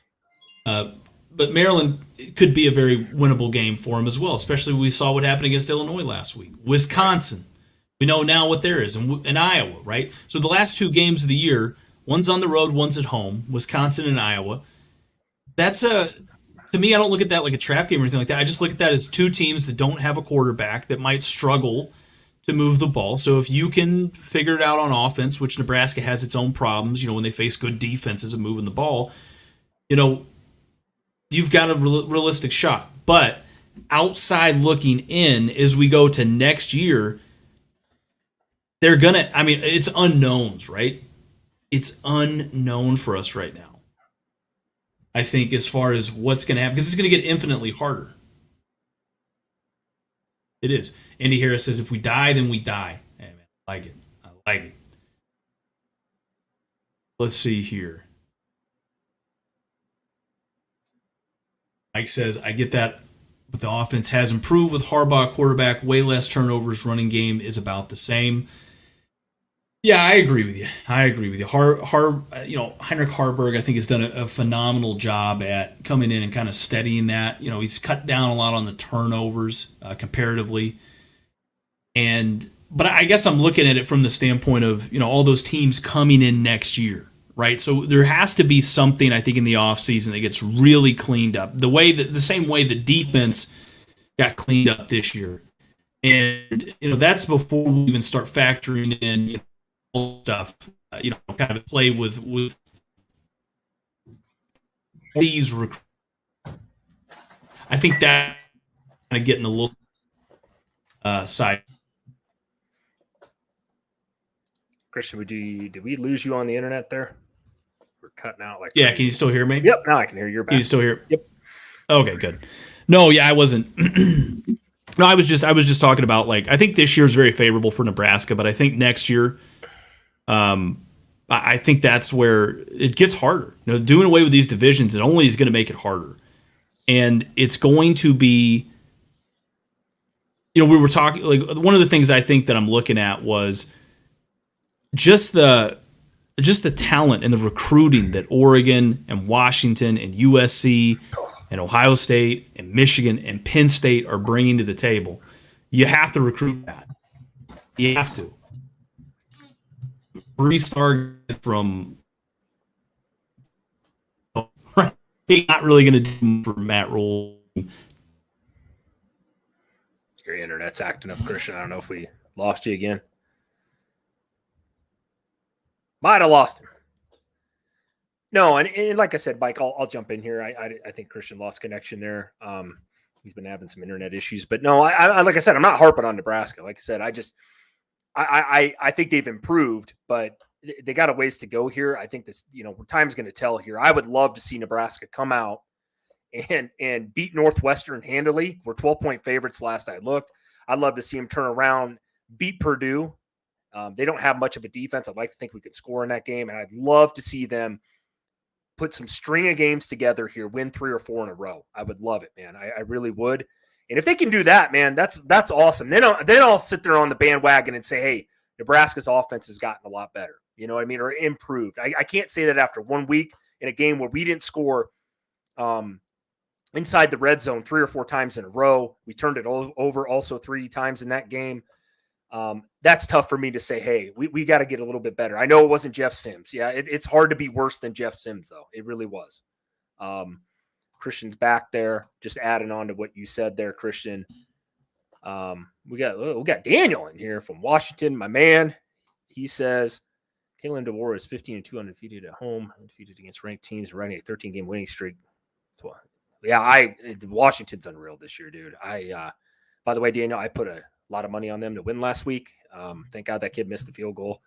But Maryland could be a very winnable game for them as well, especially we saw what happened against Illinois last week. Wisconsin, we know now what there is, and Iowa, right? So the last 2 games of the year, one's on the road, one's at home, Wisconsin and Iowa. To me, I don't look at that like a trap game or anything like that. I just look at that as 2 teams that don't have a quarterback that might struggle to move the ball. So if you can figure it out on offense, which Nebraska has its own problems, when they face good defenses and moving the ball, you've got a realistic shot. But outside looking in, as we go to next year, it's unknowns, right? It's unknown for us right now. I think as far as what's going to happen, because it's going to get infinitely harder. It is. Andy Harris says, if we die, then we die. Hey, man, I like it. Let's see here. Mike says, I get that, but the offense has improved with Harbaugh quarterback, way less turnovers, running game is about the same. Yeah, I agree with you. Heinrich Harburg, I think, has done a phenomenal job at coming in and kind of steadying that. He's cut down a lot on the turnovers comparatively. But I guess I'm looking at it from the standpoint of, all those teams coming in next year, right? So there has to be something, I think, in the offseason that gets really cleaned up. The same way the defense got cleaned up this year. And, that's before we even start factoring in, stuff, kind of play with these recruits. I think that of getting a little side. Christian, did we lose you on the internet there? We're cutting out like Yeah, crazy. can you still hear me? Yep, now I can hear you. You're back. Can you still hear? Yep. Okay, good. No, yeah, I wasn't. No, I was just talking about, like, I think this year is very favorable for Nebraska, but I think next year, I think that's where it gets harder. You know, doing away with these divisions, it only is going to make it harder, and it's going to be. You know, we were talking, like, one of the things I think that I'm looking at was just the talent and the recruiting that Oregon and Washington and USC and Ohio State and Michigan and Penn State are bringing to the table. You have to recruit that. You have to. 3-star from he's not really going to do for Matt Rhule. Your internet's acting up, Christian. I don't know if we lost you again. Might have lost him. No, and like I said, Mike, I'll jump in here. I think Christian lost connection there. He's been having some internet issues, but no, I like I said, I'm not harping on Nebraska. Like I said, I think they've improved, but they got a ways to go here. I think this, time's going to tell here. I would love to see Nebraska come out and beat Northwestern handily. We're 12-point favorites last I looked. I'd love to see them turn around, beat Purdue. They don't have much of a defense. I'd like to think we could score in that game, and I'd love to see them put some string of games together here, win 3 or 4 in a row. I would love it, man. I really would. And if they can do that, man, that's awesome. Then I'll sit there on the bandwagon and say, hey, Nebraska's offense has gotten a lot better. You know what I mean? Or improved. I can't say that after 1 week in a game where we didn't score inside the red zone 3 or 4 times in a row. We turned it over also 3 times in that game. That's tough for me to say, hey, we got to get a little bit better. I know it wasn't Jeff Sims. Yeah, it's hard to be worse than Jeff Sims, though. It really was. Christian's back there, just adding on to what you said there, Christian. We got Daniel in here from Washington, my man. He says, Kalen DeWar is 15-2 undefeated at home, undefeated against ranked teams, running a 13-game winning streak. Yeah, Washington's unreal this year, dude. By the way, Daniel, I put a lot of money on them to win last week. Thank God that kid missed the field goal.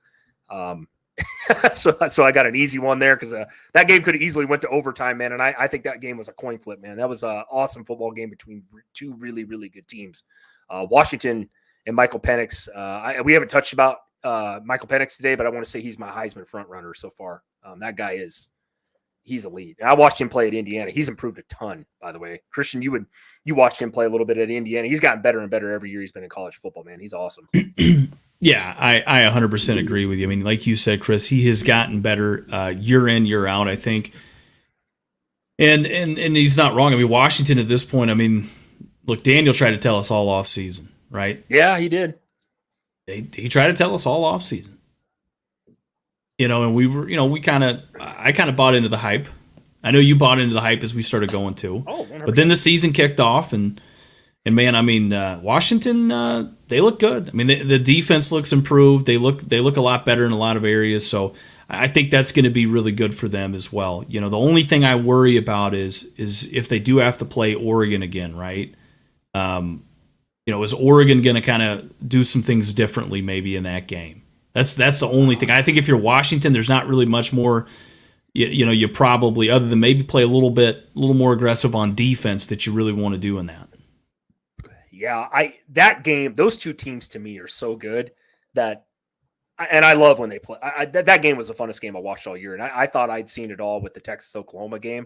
So I got an easy one there because that game could have easily went to overtime, man. And I think that game was a coin flip, man. That was an awesome football game between 2 really, really good teams. Washington and Michael Penix. We haven't touched about Michael Penix today, but I want to say he's my Heisman front runner so far. That guy he's elite. And I watched him play at Indiana. He's improved a ton, by the way. Christian, you watched him play a little bit at Indiana. He's gotten better and better every year he's been in college football, man. He's awesome. Yeah, I 100% agree with you. I mean, like you said, Chris, he has gotten better year in, year out, I think. And he's not wrong. I mean, Washington at this point, I mean, look, Daniel tried to tell us all off season, right? Yeah, he did. He tried to tell us all off season. And we were, I kind of bought into the hype. I know you bought into the hype as we started going too. Oh, 100%. But then the season kicked off, and man, I mean, Washington, they look good. I mean, the defense looks improved. They look a lot better in a lot of areas. So I think that's going to be really good for them as well. The only thing I worry about is if they do have to play Oregon again, right? Is Oregon going to kind of do some things differently maybe in that game? That's the only thing. I think if you're Washington, there's not really much more. You probably, other than maybe play a little more aggressive on defense, that you really want to do in that. Yeah, that game, those 2 teams to me are so good that, and I love when they play. That game was the funnest game I watched all year, and I thought I'd seen it all with the Texas-Oklahoma game.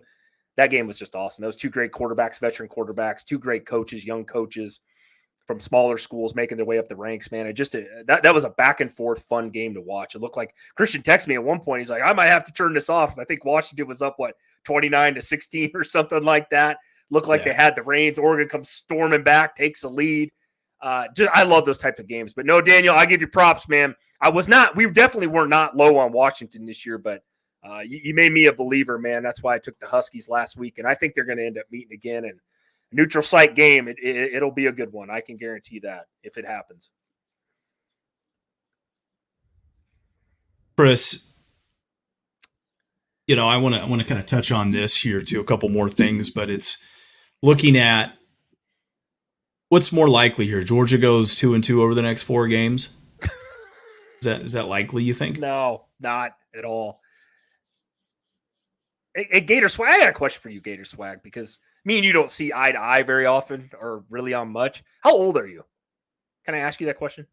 That game was just awesome. Those 2 great quarterbacks, veteran quarterbacks, 2 great coaches, young coaches from smaller schools making their way up the ranks, man. It just that was a back and forth fun game to watch. It looked like Christian texted me at one point. He's like, I might have to turn this off. I think Washington was up 29-16 or something like that. Looked like they had the reins. Oregon comes storming back, takes a lead. I love those types of games. But no, Daniel, I give you props, man. We definitely were not low on Washington this year, but you made me a believer, man. That's why I took the Huskies last week, and I think they're going to end up meeting again. And neutral site game, it'll be a good one. I can guarantee that if it happens. Chris, I want to kind of touch on this here too, a couple more things, but it's looking at What's more likely here? Georgia goes 2-2 over the next 4 games. Is that likely? You think? No, not at all. Hey, Gator Swag, I got a question for you, Gator Swag, because me and you don't see eye to eye very often or really on much. How old are you? Can I ask you that question?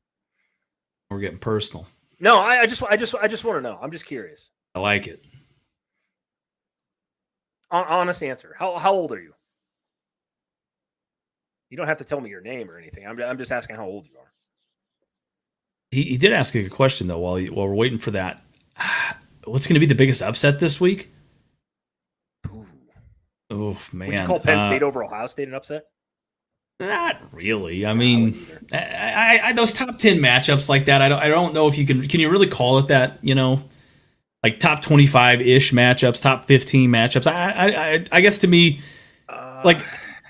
We're getting personal. No, I just want to know. I'm just curious. I like it. Honest answer. How old are you? You don't have to tell me your name or anything. I'm just asking how old you are. He did ask a good question though. While we're waiting for that, what's going to be the biggest upset this week? Ooh. Oh man, Would you call Penn State over Ohio State an upset? Not really. I mean, I those top 10 matchups like that. I don't know if you can you really call it that? You know, like top 25 ish matchups, top 15 matchups. I guess to me, like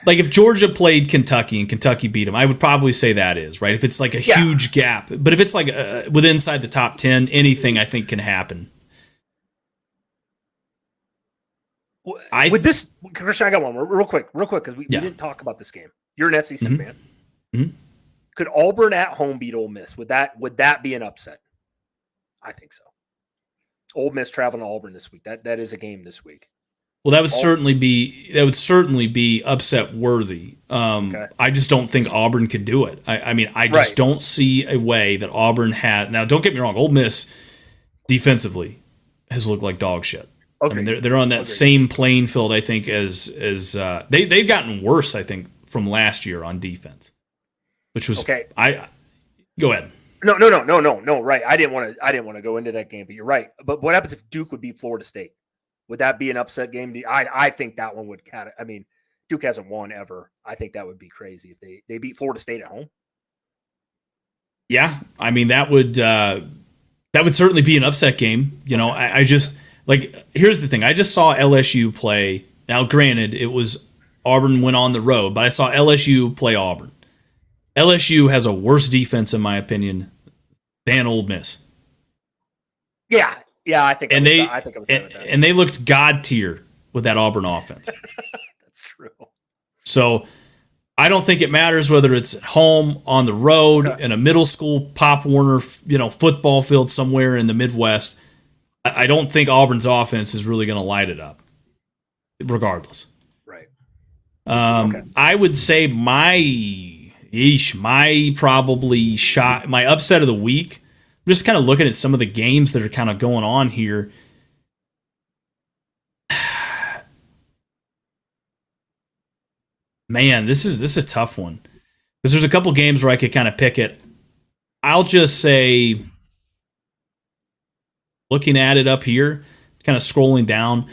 if Georgia played Kentucky and Kentucky beat them, I would probably say that is right. If it's like a huge gap, but if it's like within inside the top 10, anything I think can happen. With this, Christian, I got one real quick, because we didn't talk about this game. You're an SEC fan. Mm-hmm. Could Auburn at home beat Ole Miss? Would that be an upset? I think so. Ole Miss traveling to Auburn this week. That is a game this week. Well, that would certainly be upset worthy. Okay. I just don't think Auburn could do it. I mean, I just don't see a way that Auburn had. Now, don't get me wrong. Ole Miss defensively has looked like dog shit. Okay. I mean, they're on that same playing field, I think, as they've gotten worse, I think, from last year on defense, which was okay. Go ahead. No. Right. I didn't want to go into that game, but you're right. But what happens if Duke would beat Florida State? Would that be an upset game? I think that one would count. I mean, Duke hasn't won ever. I think that would be crazy if they beat Florida State at home. Yeah, I mean that would certainly be an upset game. You know, I just. Like, here's the thing. I just saw LSU play. Now, granted, it was Auburn went on the road, but I saw LSU play Auburn. LSU has a worse defense, in my opinion, than Ole Miss. Yeah, I think. And they looked god tier with that Auburn offense. That's true. So I don't think it matters whether it's at home, on the road, in a middle school Pop Warner, football field somewhere in the Midwest. I don't think Auburn's offense is really going to light it up, regardless. Right. I would say my upset of the week. I'm just kind of looking at some of the games that are kind of going on here. Man, this is a tough one because there's a couple games where I could kind of pick it. I'll just say. Looking at it up here, kind of scrolling down,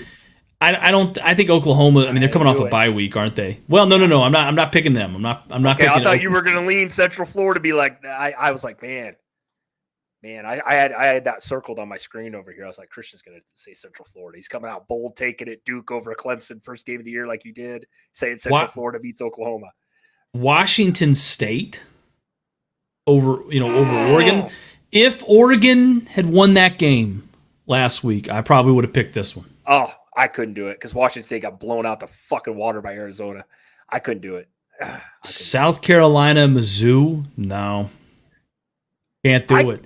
I think Oklahoma. I mean, they're coming off a bye week, aren't they? Well, no. I'm not picking them. I'm not picking. I thought you were going to lean Central Florida, be like, I was like, man. I had that circled on my screen over here. I was like, Christian's going to say Central Florida. He's coming out bold, taking it. Duke over Clemson, first game of the year, like you did. Saying Central Florida beats Oklahoma. Washington State over Oregon. If Oregon had won that game last week, I probably would have picked this one. Oh, I couldn't do it because Washington State got blown out the fucking water by Arizona. I couldn't do it. South Carolina, Mizzou, no. Can't do it.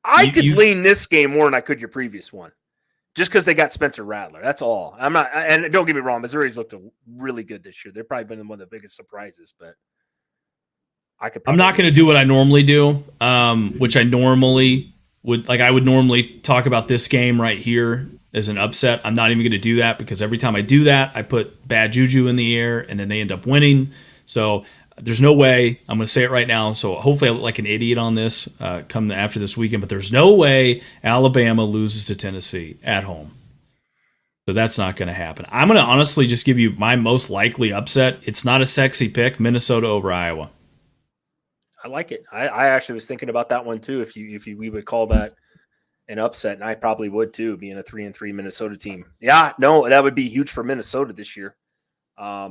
I could lean this game more than I could your previous one. Just because they got Spencer Rattler. That's all. I'm not, and don't get me wrong, Missouri's looked really good this year. They've probably been one of the biggest surprises, but I'm not going to do what I normally do, which I normally would. Like I would normally talk about this game right here as an upset. I'm not even going to do that because every time I do that, I put bad juju in the air and then they end up winning. So there's no way. I'm going to say it right now. So hopefully I look like an idiot on this come after this weekend. But there's no way Alabama loses to Tennessee at home. So that's not going to happen. I'm going to honestly just give you my most likely upset. It's not a sexy pick. Minnesota over Iowa. I like it. I actually was thinking about that one too. If we would call that an upset, and I probably would too, being a 3-3 Minnesota team. Yeah, no, that would be huge for Minnesota this year. I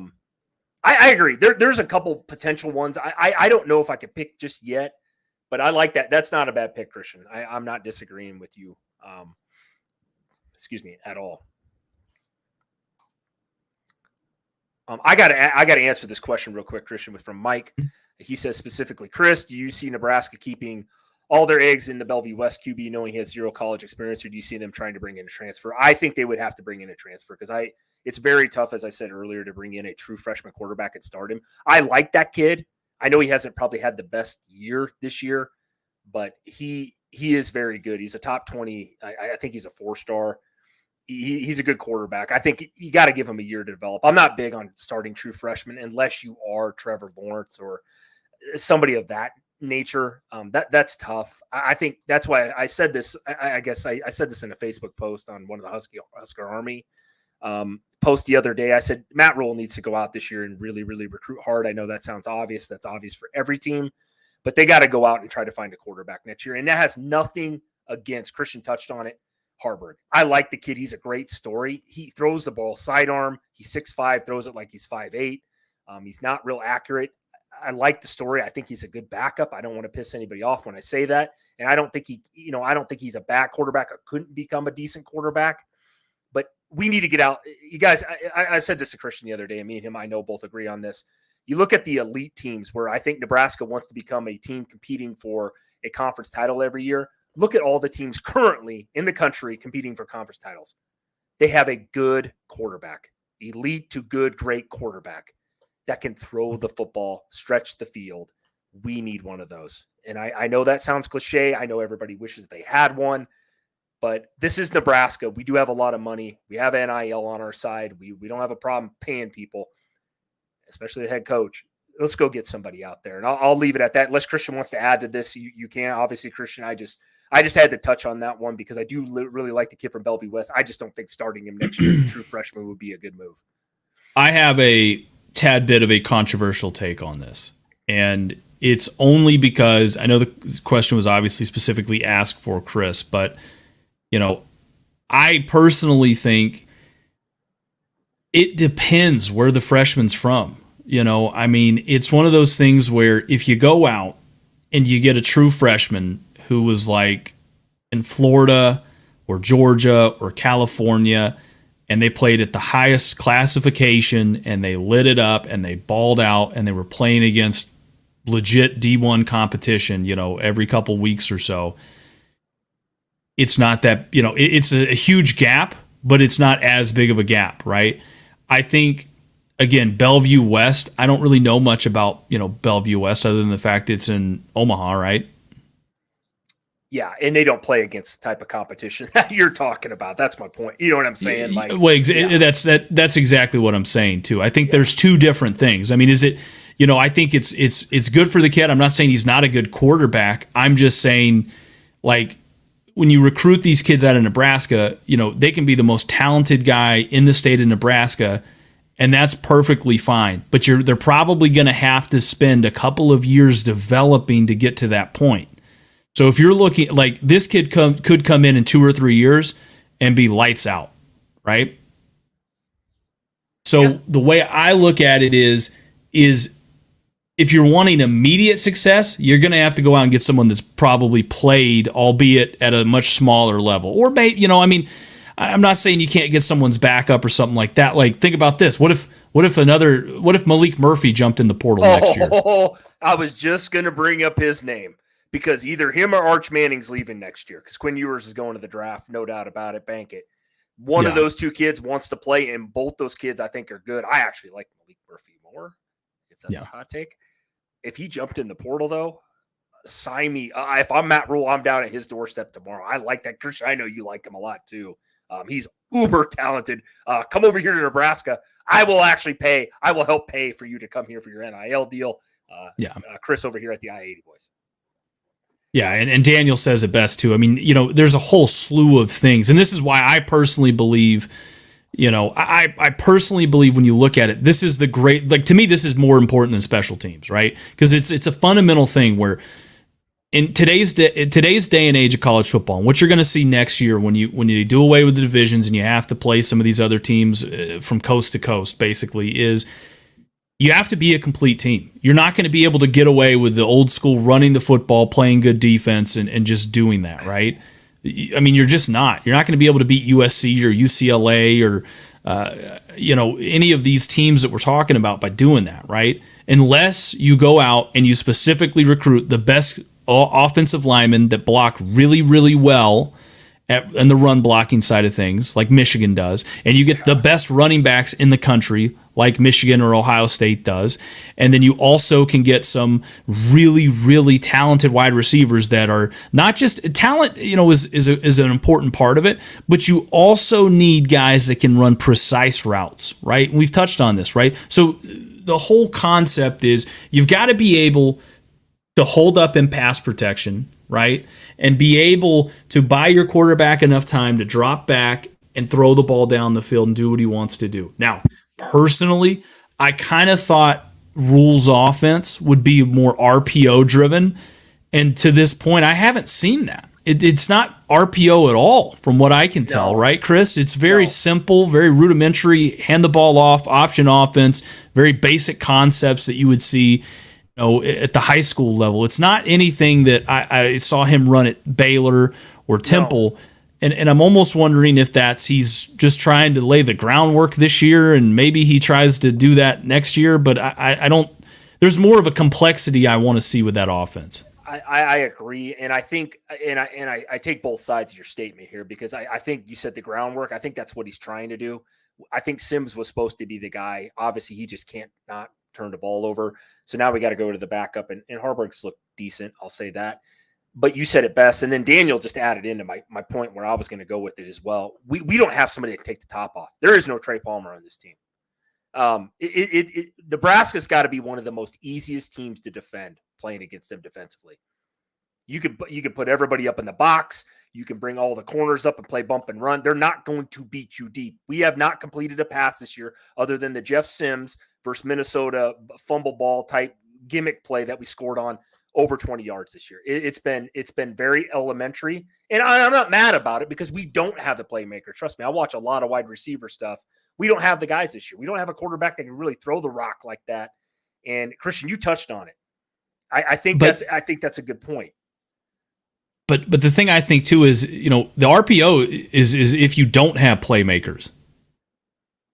agree. There's a couple potential ones. I don't know if I could pick just yet, but I like that. That's not a bad pick, Christian. I'm not disagreeing with you. At all. I gotta answer this question real quick, Christian, from Mike. He says specifically, Chris, do you see Nebraska keeping all their eggs in the Bellevue West QB, knowing he has zero college experience, or do you see them trying to bring in a transfer? I think they would have to bring in a transfer because it's very tough, as I said earlier, to bring in a true freshman quarterback and start him. I like that kid. I know he hasn't probably had the best year this year, but he is very good. He's a top 20. I think he's a 4-star. He's a good quarterback. I think you got to give him a year to develop. I'm not big on starting true freshmen unless you are Trevor Lawrence or somebody of that nature. That's tough. I think that's why I said this. I guess I said this in a Facebook post on one of the Husker Army post the other day. I said Matt Rhule needs to go out this year and really, really recruit hard. I know that sounds obvious. That's obvious for every team, but they got to go out and try to find a quarterback next year. And that has nothing against, Christian touched on it, Haarberg. I like the kid. He's a great story. He throws the ball sidearm. He's 6'5", throws it like he's 5'8". He's not real accurate. I like the story. I think he's a good backup. I don't want to piss anybody off when I say that. And I don't think I don't think he's a bad quarterback or couldn't become a decent quarterback. But we need to get out. You guys, I said this to Christian the other day, and me and him, I know, both agree on this. You look at the elite teams where I think Nebraska wants to become a team competing for a conference title every year. Look at all the teams currently in the country competing for conference titles. They have a good quarterback, elite to good, great quarterback that can throw the football, stretch the field. We need one of those. And I know that sounds cliche. I know everybody wishes they had one, but this is Nebraska. We do have a lot of money. We have NIL on our side. We don't have a problem paying people, especially the head coach. Let's go get somebody out there. And I'll leave it at that. Unless Christian wants to add to this, you can. Obviously, Christian, I just had to touch on that one because I do really like the kid from Bellevue West. I just don't think starting him next year as a true freshman would be a good move. I have a tad bit of a controversial take on this, and it's only because I know the question was obviously specifically asked for Chris, but I personally think it depends where the freshman's from. It's one of those things where if you go out and you get a true freshman who was like in Florida or Georgia or California, and they played at the highest classification and they lit it up and they balled out and they were playing against legit D1 competition, every couple weeks or so. It's not that, it's a huge gap, but it's not as big of a gap, right? I think, again, Bellevue West, I don't really know much about, Bellevue West other than the fact it's in Omaha, right? Yeah, and they don't play against the type of competition that you're talking about. That's my point. You know what I'm saying? That's exactly what I'm saying too. I think there's two different things. I mean, is it, I think it's good for the kid. I'm not saying he's not a good quarterback. I'm just saying, like, when you recruit these kids out of Nebraska, they can be the most talented guy in the state of Nebraska, and that's perfectly fine. But they're probably going to have to spend a couple of years developing to get to that point. So if you're looking, like, this kid could come in 2 or 3 years and be lights out, right? So The way I look at it is if you're wanting immediate success, you're going to have to go out and get someone that's probably played, albeit at a much smaller level. Or, I'm not saying you can't get someone's backup or something like that. Like, think about this. What if Malik Murphy jumped in the portal next year? I was just going to bring up his name. Because either him or Arch Manning's leaving next year. Because Quinn Ewers is going to the draft, no doubt about it. Bank it. One of those two kids wants to play, and both those kids I think are good. I actually like Malik Murphy more, if that's a hot take. If he jumped in the portal, though, sign me. If I'm Matt Rhule, I'm down at his doorstep tomorrow. I like that. Christian, I know you like him a lot, too. He's uber talented. Come over here to Nebraska. I will actually pay. I will help pay for you to come here for your NIL deal. Chris over here at the I-80 Boys. Yeah, and Daniel says it best, too. I mean, there's a whole slew of things. And this is why I personally believe, I personally believe when you look at it, this is the great, like, to me, this is more important than special teams, right? Because it's a fundamental thing where in today's day and age of college football, and what you're going to see next year when you do away with the divisions and you have to play some of these other teams from coast to coast, basically, is you have to be a complete team. You're not going to be able to get away with the old school running the football, playing good defense, and just doing that, right? I mean, you're just not. You're not going to be able to beat USC or UCLA or any of these teams that we're talking about by doing that, right? Unless you go out and you specifically recruit the best offensive linemen that block really, really well in the run blocking side of things, like Michigan does, and you get the best running backs in the country, like Michigan or Ohio State does, and then you also can get some really, really talented wide receivers that are not just talent, is an important part of it, but you also need guys that can run precise routes, right? And we've touched on this, right? So the whole concept is you've got to be able to hold up in pass protection, right? And be able to buy your quarterback enough time to drop back and throw the ball down the field and do what he wants to do. Now, personally, I kind of thought Rule's offense would be more RPO driven. And to this point, I haven't seen that. It's not RPO at all from what I can tell, right, Chris? It's very simple, very rudimentary, hand the ball off, option offense, very basic concepts that you would see at the high school level. It's not anything that I saw him run at Baylor or Temple. No. And I'm almost wondering if he's just trying to lay the groundwork this year, and maybe he tries to do that next year. But I don't. There's more of a complexity I want to see with that offense. I agree, and I think, and I take both sides of your statement here, because I think you said the groundwork. I think that's what he's trying to do. I think Sims was supposed to be the guy. Obviously, he just can't not turn the ball over. So now we got to go to the backup, and Harburg's looked decent. I'll say that. But you said it best. And then Daniel just added into my point where I was going to go with it as well. We don't have somebody to take the top off. There is no Trey Palmer on this team. Nebraska's got to be one of the most easiest teams to defend playing against them defensively. You could put everybody up in the box. You can bring all the corners up and play bump and run. They're not going to beat you deep. We have not completed a pass this year other than the Jeff Sims versus Minnesota fumble ball type gimmick play that we scored on over 20 yards this year. It's been very elementary, and I'm not mad about it because we don't have the playmaker. Trust me, I watch a lot of wide receiver stuff. We don't have the guys this year. We don't have a quarterback that can really throw the rock like that. And Christian, you touched on it. I think that's a good point. But the thing I think too is, the RPO is if you don't have playmakers.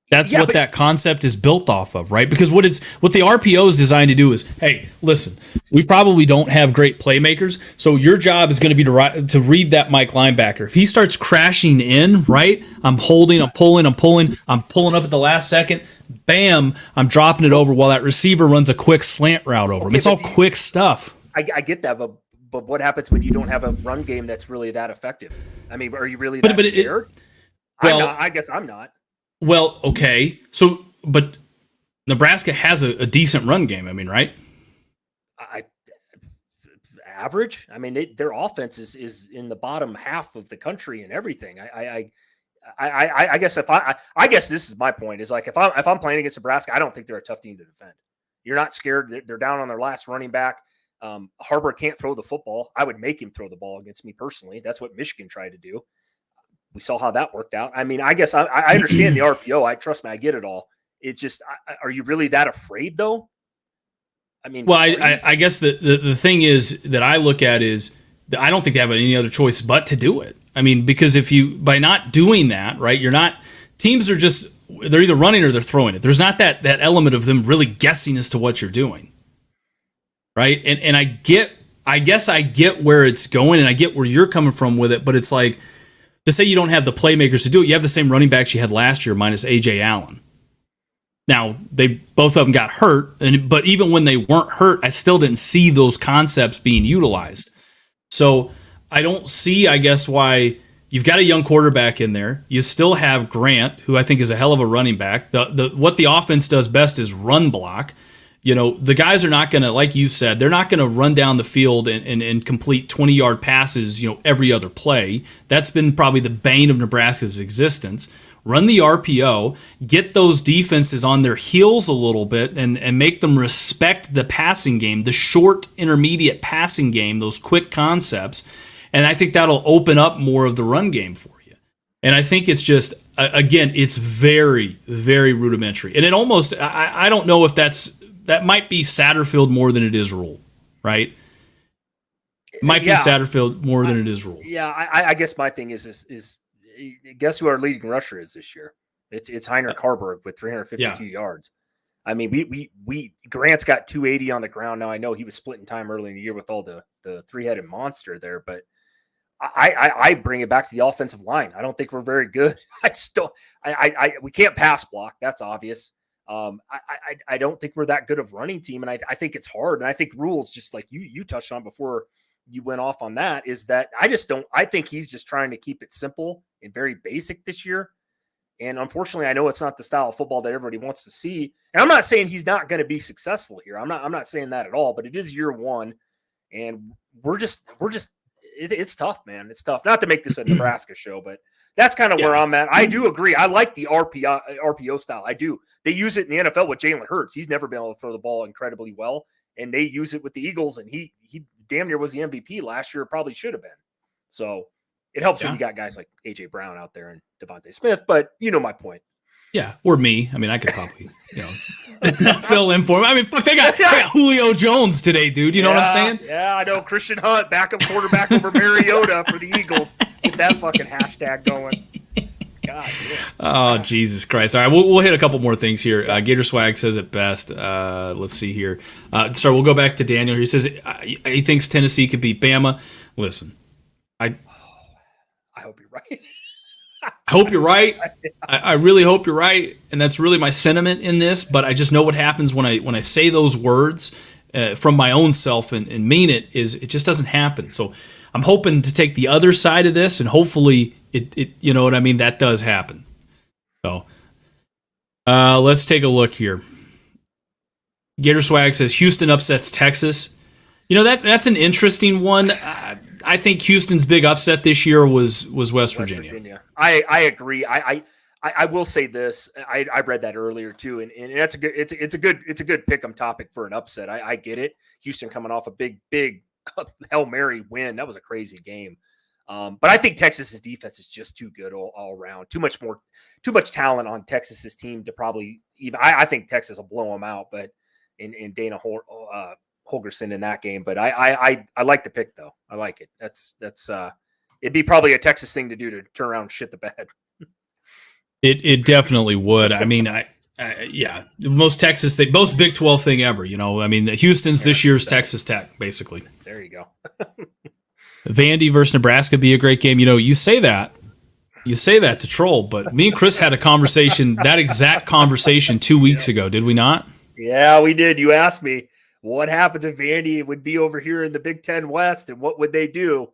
That's what that concept is built off of, right? Because what the RPO is designed to do is, hey, listen, we probably don't have great playmakers, so your job is going to be to read that Mike linebacker. If he starts crashing in, right? I'm holding, I'm pulling up at the last second. Bam! I'm dropping it over while that receiver runs a quick slant route over him. It's all quick stuff. I get that, but what happens when you don't have a run game that's really that effective? I mean, are you really that scared? I guess I'm not. Well, okay. So, but Nebraska has a decent run game. I mean, right? Average. I mean, their offense is in the bottom half of the country and everything. I guess I guess this is my point. Is like if I'm playing against Nebraska, I don't think they're a tough team to defend. You're not scared. They're down on their last running back. Harburg can't throw the football. I would make him throw the ball against me personally. That's what Michigan tried to do. We saw how that worked out. I mean, I guess I understand the RPO. Trust me, I get it all. It's just, are you really that afraid though? I mean, well, I guess the thing is that I look at is that I don't think they have any other choice but to do it. I mean, because by not doing that, right, teams are just, they're either running or they're throwing it. There's not that element of them really guessing as to what you're doing. Right. And I guess I get where it's going and I get where you're coming from with it, but it's like, to say you don't have the playmakers to do it, you have the same running backs you had last year minus A.J. Allen. Now, both of them got hurt, but even when they weren't hurt, I still didn't see those concepts being utilized. So I don't see, I guess, why you've got a young quarterback in there. You still have Grant, who I think is a hell of a running back. What the offense does best is run block. The guys are not going to, like you said, they're not going to run down the field and complete 20-yard passes, every other play. That's been probably the bane of Nebraska's existence. Run the RPO, get those defenses on their heels a little bit and make them respect the passing game, the short, intermediate passing game, those quick concepts. And I think that'll open up more of the run game for you. And I think it's just, again, it's very, very rudimentary. And it almost, I don't know if that might be Satterfield more than it is Rule, right? It might be Satterfield more than it is Rule. Yeah, I guess my thing is guess who our leading rusher is this year? It's Heinrich Harburg with 352 yards. I mean, we Grant's got 280 on the ground now. I know he was splitting time early in the year with all the three-headed monster there, but I bring it back to the offensive line. I don't think we're very good. We can't pass block. That's obvious. I don't think we're that good of running team, and I think it's hard. And I think Rules, just like you touched on before you went off on that, is that I think he's just trying to keep it simple and very basic this year. And unfortunately, I know it's not the style of football that everybody wants to see. And I'm not saying he's not going to be successful here. I'm not saying that at all, but it is year one. And it's tough, man. It's tough. Not to make this a Nebraska show, but that's kind of where I'm at. I do agree. I like the RPO style. I do. They use it in the NFL with Jalen Hurts. He's never been able to throw the ball incredibly well. And they use it with the Eagles, and he damn near was the MVP last year. Probably should have been. So it helps when you got guys like A.J. Brown out there and Devontae Smith, but you know my point. Yeah, or me. I mean, I could probably, fill in for him. I mean, fuck, they got Julio Jones today, dude. You know what I'm saying? Yeah, I know. Christian Hunt, backup quarterback over Mariota for the Eagles. Get that fucking hashtag going. God, yeah. Oh, Jesus Christ. All right, we'll hit a couple more things here. Gator Swag says it best. Let's see here. So we'll go back to Daniel. He says he thinks Tennessee could beat Bama. Listen, I hope you're right. I hope you're right. I really hope you're right, and that's really my sentiment in this. But I just know what happens when I say those words from my own self and mean it. Is it just doesn't happen. So I'm hoping to take the other side of this, and hopefully it you know what I mean, that does happen. So let's take a look here. Gator Swag says Houston upsets Texas. You know, that's an interesting one. I think Houston's big upset this year was West Virginia. I agree. I will say this. I read that earlier too, and that's a good. It's a good pick'em topic for an upset. I get it. Houston coming off a big Hail Mary win. That was a crazy game. But I think Texas's defense is just too good all around. Too much talent on Texas's team to probably even. I think Texas will blow them out, but in Dana Holgorsen in that game. But I like the pick though. I like it. That's it'd be probably a Texas thing to do to turn around and shit the bed. It definitely would. I mean, yeah, most Big 12 thing ever. You know, I mean, Houston's this year's Texas Tech, basically. There you go. Vandy versus Nebraska be a great game. You know, you say that to troll, but me and Chris had a conversation, that exact conversation 2 weeks ago, did we not? Yeah, we did. You asked me what happens if Vandy would be over here in the Big Ten West, and what would they do?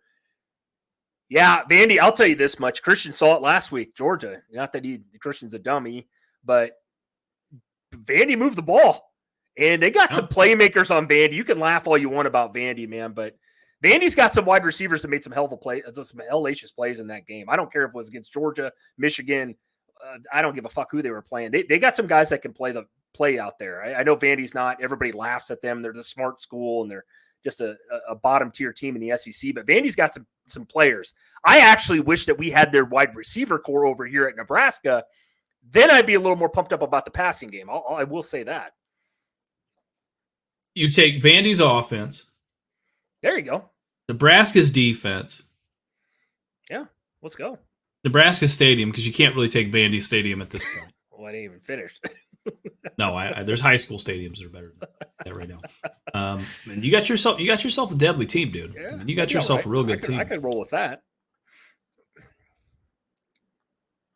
Yeah, Vandy, I'll tell you this much. Christian saw it last week, Georgia. Not that Christian's a dummy, but Vandy moved the ball. And they got some playmakers on Vandy. You can laugh all you want about Vandy, man, but Vandy's got some wide receivers that made some hell of a play, some hellacious plays in that game. I don't care if it was against Georgia, Michigan. I don't give a fuck who they were playing. They got some guys that can play out there. I know Vandy's not. Everybody laughs at them. They're the smart school, and they're just a bottom tier team in the SEC. But Vandy's got some players. I actually wish that we had their wide receiver core over here at Nebraska. Then I'd be a little more pumped up about the passing game. I will say that. You take Vandy's offense. There you go. Nebraska's defense. Yeah, let's go. Nebraska Stadium, because you can't really take Vandy Stadium at this point. Well, I didn't even finish. No, there's high school stadiums that are better than that right now. And you got yourself a deadly team, dude. Yeah, I mean, you got yourself a real good team. I could roll with that.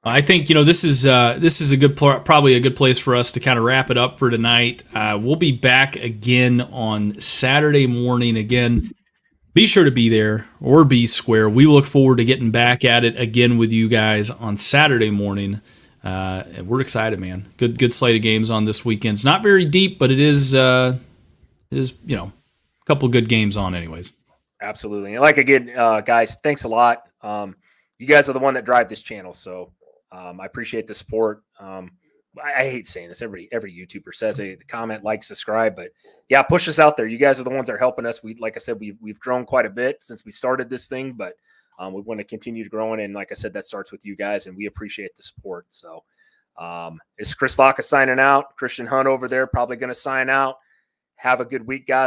I think this is probably a good place for us to kind of wrap it up for tonight. We'll be back again on Saturday morning. Again, be sure to be there or be square. We look forward to getting back at it again with you guys on Saturday morning. And we're excited, man. Good slate of games on this weekend. It's not very deep, but it is a couple good games on anyways. Absolutely. And again, guys, thanks a lot. You guys are the one that drive this channel. So I appreciate the support. I hate saying this. Every YouTuber says it. Comment, like, subscribe, but yeah, push us out there. You guys are the ones that are helping us. Like I said, we've grown quite a bit since we started this thing, but we want to continue to grow. And like I said, that starts with you guys, and we appreciate the support. So it's Chris Vaca signing out. Christian Hunt over there probably going to sign out. Have a good week, guys.